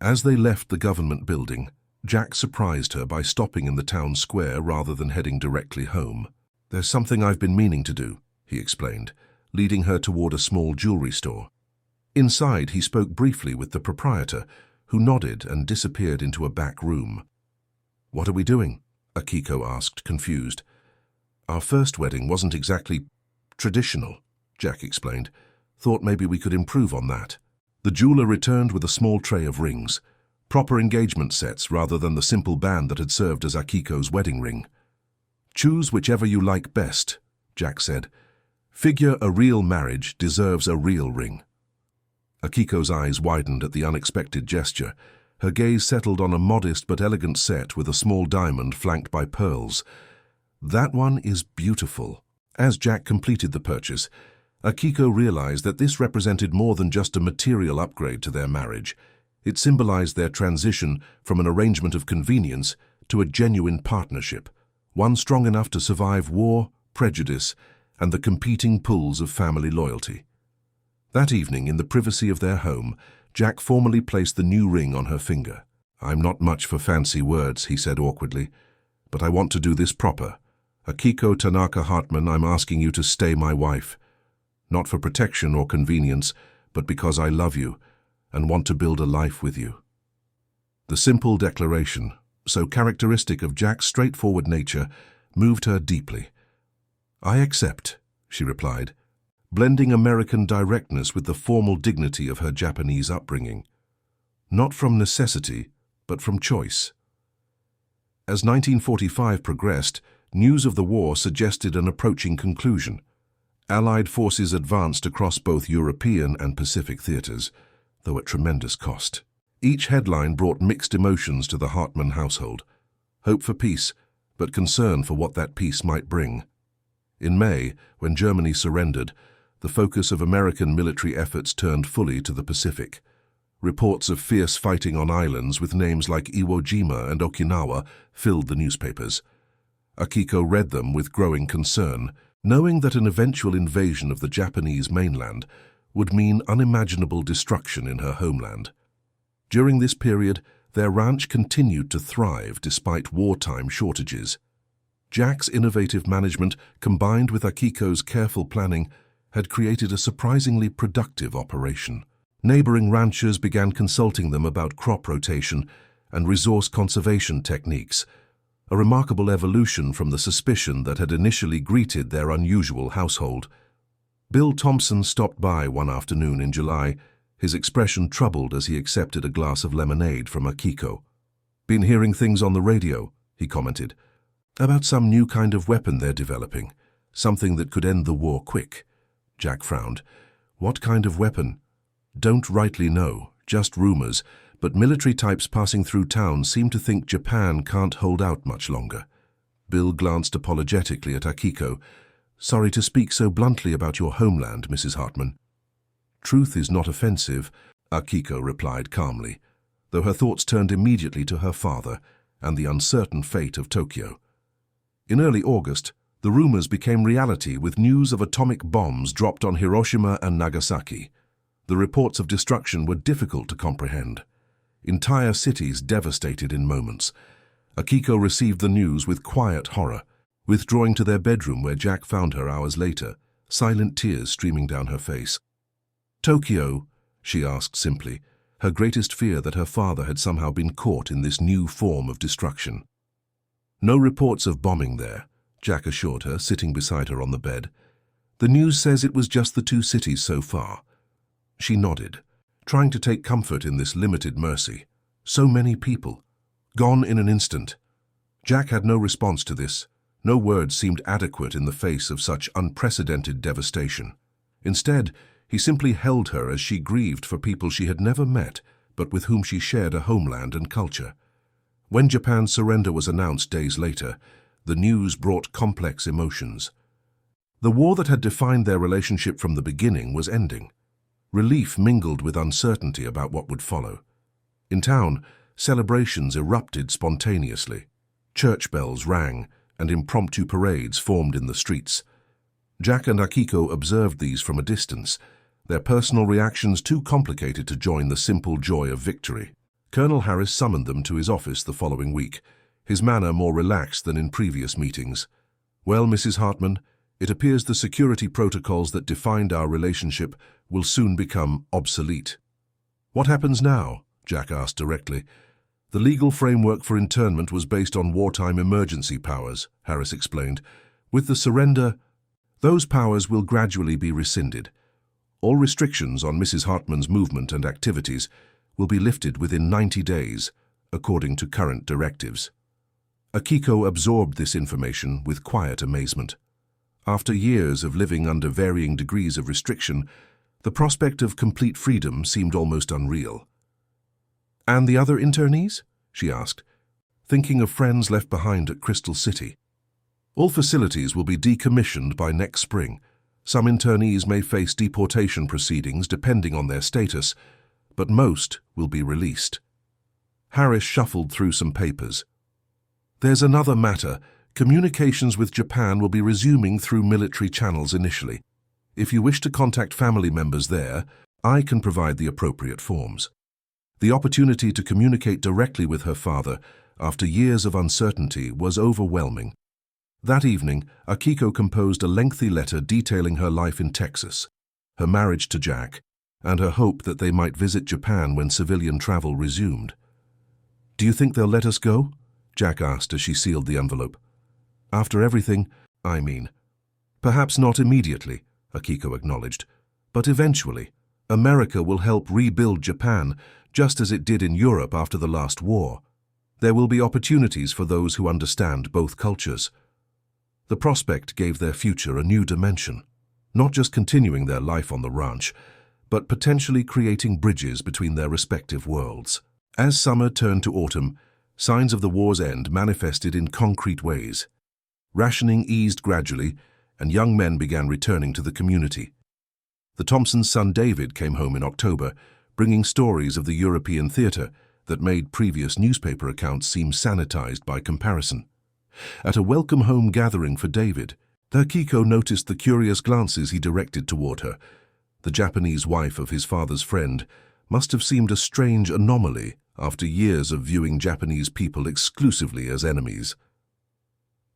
As they left the government building, Jack surprised her by stopping in the town square rather than heading directly home. "There's something I've been meaning to do," he explained, leading her toward a small jewelry store. Inside, he spoke briefly with the proprietor, who nodded and disappeared into a back room. "What are we doing?" Akiko asked, confused. "Our first wedding wasn't exactly traditional," Jack explained. "Thought maybe we could improve on that." The jeweler returned with a small tray of rings, proper engagement sets rather than the simple band that had served as Akiko's wedding ring. "Choose whichever you like best," Jack said. "Figure a real marriage deserves a real ring." Akiko's eyes widened at the unexpected gesture. Her gaze settled on a modest but elegant set with a small diamond flanked by pearls. "That one is beautiful." As Jack completed the purchase, Akiko realized that this represented more than just a material upgrade to their marriage. It symbolized their transition from an arrangement of convenience to a genuine partnership, one strong enough to survive war, prejudice, and the competing pulls of family loyalty. That evening, in the privacy of their home, Jack formally placed the new ring on her finger. "I'm not much for fancy words," he said awkwardly, "but I want to do this proper. Akiko Tanaka Hartman, I'm asking you to stay my wife. Not for protection or convenience, but because I love you and want to build a life with you." The simple declaration, so characteristic of Jack's straightforward nature, moved her deeply. "I accept," she replied, blending American directness with the formal dignity of her Japanese upbringing. Not from necessity, but from choice. As 1945 progressed, news of the war suggested an approaching conclusion. Allied forces advanced across both European and Pacific theaters, though at tremendous cost. Each headline brought mixed emotions to the Hartmann household. Hope for peace, but concern for what that peace might bring. In May, when Germany surrendered, the focus of American military efforts turned fully to the Pacific. Reports of fierce fighting on islands with names like Iwo Jima and Okinawa filled the newspapers. Akiko read them with growing concern, knowing that an eventual invasion of the Japanese mainland would mean unimaginable destruction in her homeland. During this period, their ranch continued to thrive despite wartime shortages. Jack's innovative management, combined with Akiko's careful planning, had created a surprisingly productive operation. Neighboring ranchers began consulting them about crop rotation and resource conservation techniques, a remarkable evolution from the suspicion that had initially greeted their unusual household. Bill Thompson stopped by one afternoon in July, his expression troubled as he accepted a glass of lemonade from Akiko. "Been hearing things on the radio," he commented, "about some new kind of weapon they're developing, something that could end the war quick." Jack frowned. "What kind of weapon?" "Don't rightly know, just rumors, but military types passing through town seem to think Japan can't hold out much longer." Bill glanced apologetically at Akiko. "Sorry to speak so bluntly about your homeland, Mrs. Hartmann." "Truth is not offensive," Akiko replied calmly, though her thoughts turned immediately to her father and the uncertain fate of Tokyo. In early August, the rumors became reality with news of atomic bombs dropped on Hiroshima and Nagasaki. The reports of destruction were difficult to comprehend. Entire cities devastated in moments. Akiko received the news with quiet horror, withdrawing to their bedroom where Jack found her hours later, silent tears streaming down her face. "Tokyo?" she asked simply, her greatest fear that her father had somehow been caught in this new form of destruction. "No reports of bombing there," Jack assured her, sitting beside her on the bed. "The news says it was just the two cities so far." She nodded, trying to take comfort in this limited mercy. So many people, gone in an instant. Jack had no response to this. No words seemed adequate in the face of such unprecedented devastation. Instead, he simply held her as she grieved for people she had never met, but with whom she shared a homeland and culture. When Japan's surrender was announced days later, the news brought complex emotions. The war that had defined their relationship from the beginning was ending. Relief mingled with uncertainty about what would follow. In town, celebrations erupted spontaneously. Church bells rang, and impromptu parades formed in the streets. Jack and Akiko observed these from a distance, their personal reactions too complicated to join the simple joy of victory. Colonel Harris summoned them to his office the following week, his manner more relaxed than in previous meetings. "Well, Mrs. Hartmann, it appears the security protocols that defined our relationship will soon become obsolete." "What happens now?" Jack asked directly. "The legal framework for internment was based on wartime emergency powers," Harris explained. "With the surrender, those powers will gradually be rescinded. All restrictions on Mrs. Hartmann's movement and activities will be lifted within 90 days, according to current directives." Akiko absorbed this information with quiet amazement. After years of living under varying degrees of restriction, the prospect of complete freedom seemed almost unreal. "And the other internees?" she asked, thinking of friends left behind at Crystal City. "All facilities will be decommissioned by next spring. Some internees may face deportation proceedings depending on their status, but most will be released." Harris shuffled through some papers. "There's another matter. Communications with Japan will be resuming through military channels initially. If you wish to contact family members there, I can provide the appropriate forms." The opportunity to communicate directly with her father after years of uncertainty was overwhelming. That evening, Akiko composed a lengthy letter detailing her life in Texas, her marriage to Jack, and her hope that they might visit Japan when civilian travel resumed. "Do you think they'll let us go?" Jack asked as she sealed the envelope. "After everything, I mean." "Perhaps not immediately," Akiko acknowledged, "but eventually. America will help rebuild Japan, just as it did in Europe after the last war. There will be opportunities for those who understand both cultures." The prospect gave their future a new dimension, not just continuing their life on the ranch, but potentially creating bridges between their respective worlds. As summer turned to autumn, signs of the war's end manifested in concrete ways. Rationing eased gradually, and young men began returning to the community. The Thompsons' son David came home in October, bringing stories of the European theatre that made previous newspaper accounts seem sanitized by comparison. At a welcome home gathering for David, Akiko noticed the curious glances he directed toward her. The Japanese wife of his father's friend must have seemed a strange anomaly after years of viewing Japanese people exclusively as enemies.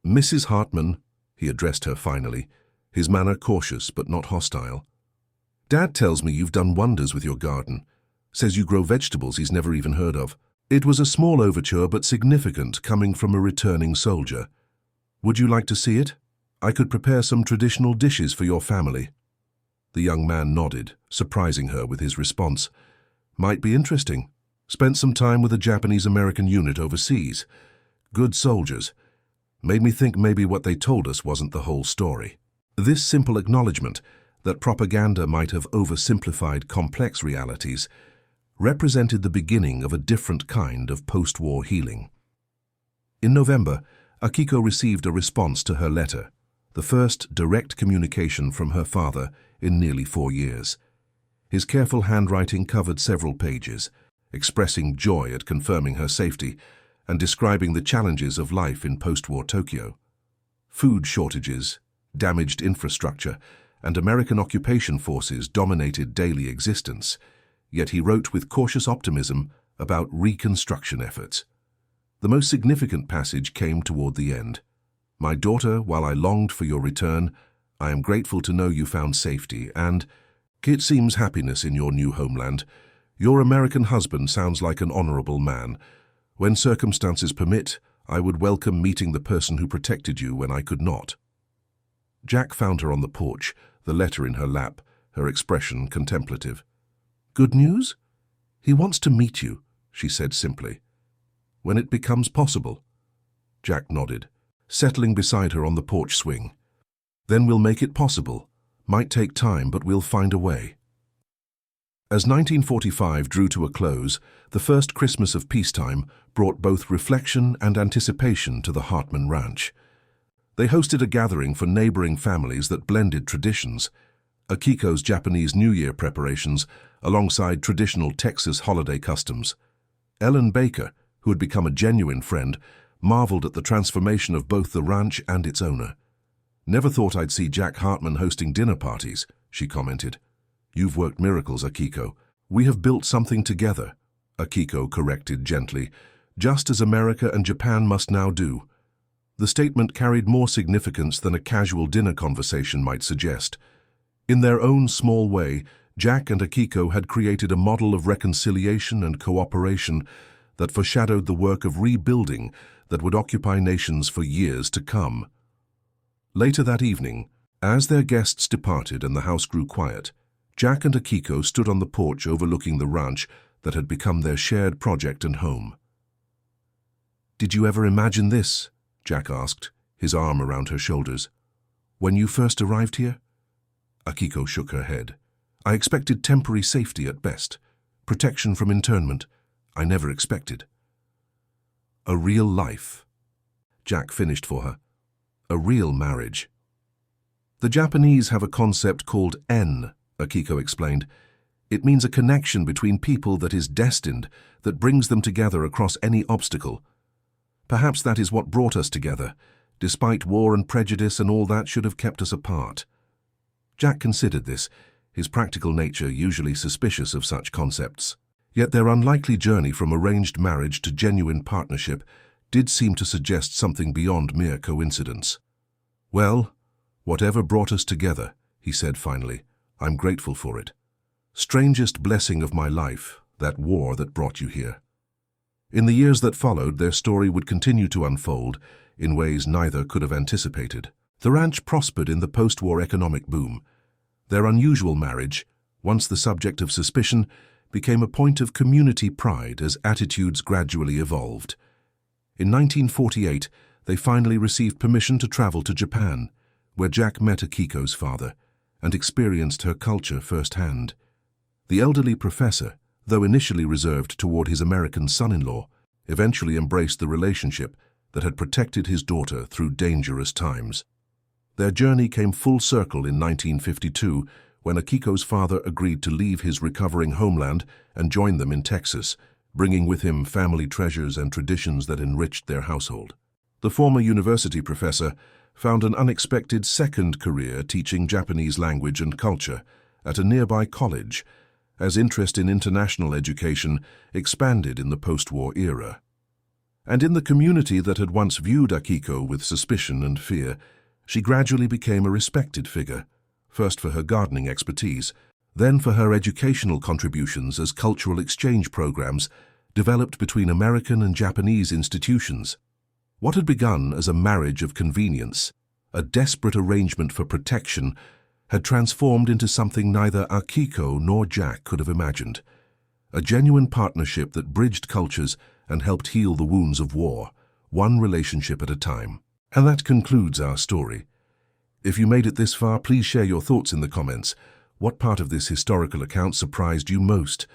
"Mrs. Hartman," he addressed her finally, his manner cautious but not hostile. "Dad tells me you've done wonders with your garden. Says you grow vegetables he's never even heard of." It was a small overture but significant coming from a returning soldier. "Would you like to see it? I could prepare some traditional dishes for your family." The young man nodded, surprising her with his response. "Might be interesting. Spent some time with a Japanese-American unit overseas. Good soldiers. Made me think maybe what they told us wasn't the whole story." This simple acknowledgement that propaganda might have oversimplified complex realities represented the beginning of a different kind of post-war healing. In November, Akiko received a response to her letter, the first direct communication from her father in nearly 4 years. His careful handwriting covered several pages, expressing joy at confirming her safety and describing the challenges of life in post-war Tokyo. Food shortages, damaged infrastructure, and American occupation forces dominated daily existence, yet he wrote with cautious optimism about reconstruction efforts. The most significant passage came toward the end. "My daughter, while I longed for your return, I am grateful to know you found safety and, it seems, happiness in your new homeland. Your American husband sounds like an honorable man. When circumstances permit, I would welcome meeting the person who protected you when I could not." Jack found her on the porch, the letter in her lap, her expression contemplative. "Good news? He wants to meet you," she said simply. "When it becomes possible." Jack nodded, settling beside her on the porch swing. "Then we'll make it possible. Might take time, but we'll find a way." As 1945 drew to a close, the first Christmas of peacetime brought both reflection and anticipation to the Hartman Ranch. They hosted a gathering for neighboring families that blended traditions. Akiko's Japanese New Year preparations alongside traditional Texas holiday customs. Ellen Baker, who had become a genuine friend, marveled at the transformation of both the ranch and its owner. "Never thought I'd see Jack Hartman hosting dinner parties," she commented. "You've worked miracles, Akiko. We have built something together," Akiko corrected gently, "just as America and Japan must now do." The statement carried more significance than a casual dinner conversation might suggest. In their own small way, Jack and Akiko had created a model of reconciliation and cooperation that foreshadowed the work of rebuilding that would occupy nations for years to come. Later that evening, as their guests departed and the house grew quiet, Jack and Akiko stood on the porch overlooking the ranch that had become their shared project and home. "Did you ever imagine this?" Jack asked, his arm around her shoulders. "When you first arrived here?" Akiko shook her head. "I expected temporary safety at best, protection from internment. I never expected." "A real life," Jack finished for her. "A real marriage." "The Japanese have a concept called en," Akiko explained. "It means a connection between people that is destined, that brings them together across any obstacle. Perhaps that is what brought us together, despite war and prejudice and all that should have kept us apart." Jack considered this, his practical nature usually suspicious of such concepts. Yet their unlikely journey from arranged marriage to genuine partnership did seem to suggest something beyond mere coincidence. "Well, whatever brought us together," he said finally, "I'm grateful for it. Strangest blessing of my life, that war that brought you here." In the years that followed, their story would continue to unfold in ways neither could have anticipated. The ranch prospered in the post-war economic boom. Their unusual marriage, once the subject of suspicion, became a point of community pride as attitudes gradually evolved. In 1948, they finally received permission to travel to Japan, where Jack met Akiko's father and experienced her culture firsthand. The elderly professor, though initially reserved toward his American son-in-law, eventually embraced the relationship that had protected his daughter through dangerous times. Their journey came full circle in 1952 when Akiko's father agreed to leave his recovering homeland and join them in Texas, bringing with him family treasures and traditions that enriched their household. The former university professor found an unexpected second career teaching Japanese language and culture at a nearby college, as interest in international education expanded in the post-war era. And in the community that had once viewed Akiko with suspicion and fear, she gradually became a respected figure, first for her gardening expertise, then for her educational contributions as cultural exchange programs developed between American and Japanese institutions. What had begun as a marriage of convenience, a desperate arrangement for protection, had transformed into something neither Akiko nor Jack could have imagined. A genuine partnership that bridged cultures and helped heal the wounds of war, one relationship at a time. And that concludes our story. If you made it this far, please share your thoughts in the comments. What part of this historical account surprised you most?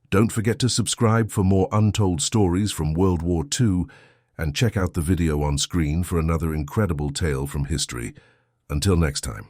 Don't forget to subscribe for more untold stories from World War II, and check out the video on screen for another incredible tale from history. Until next time.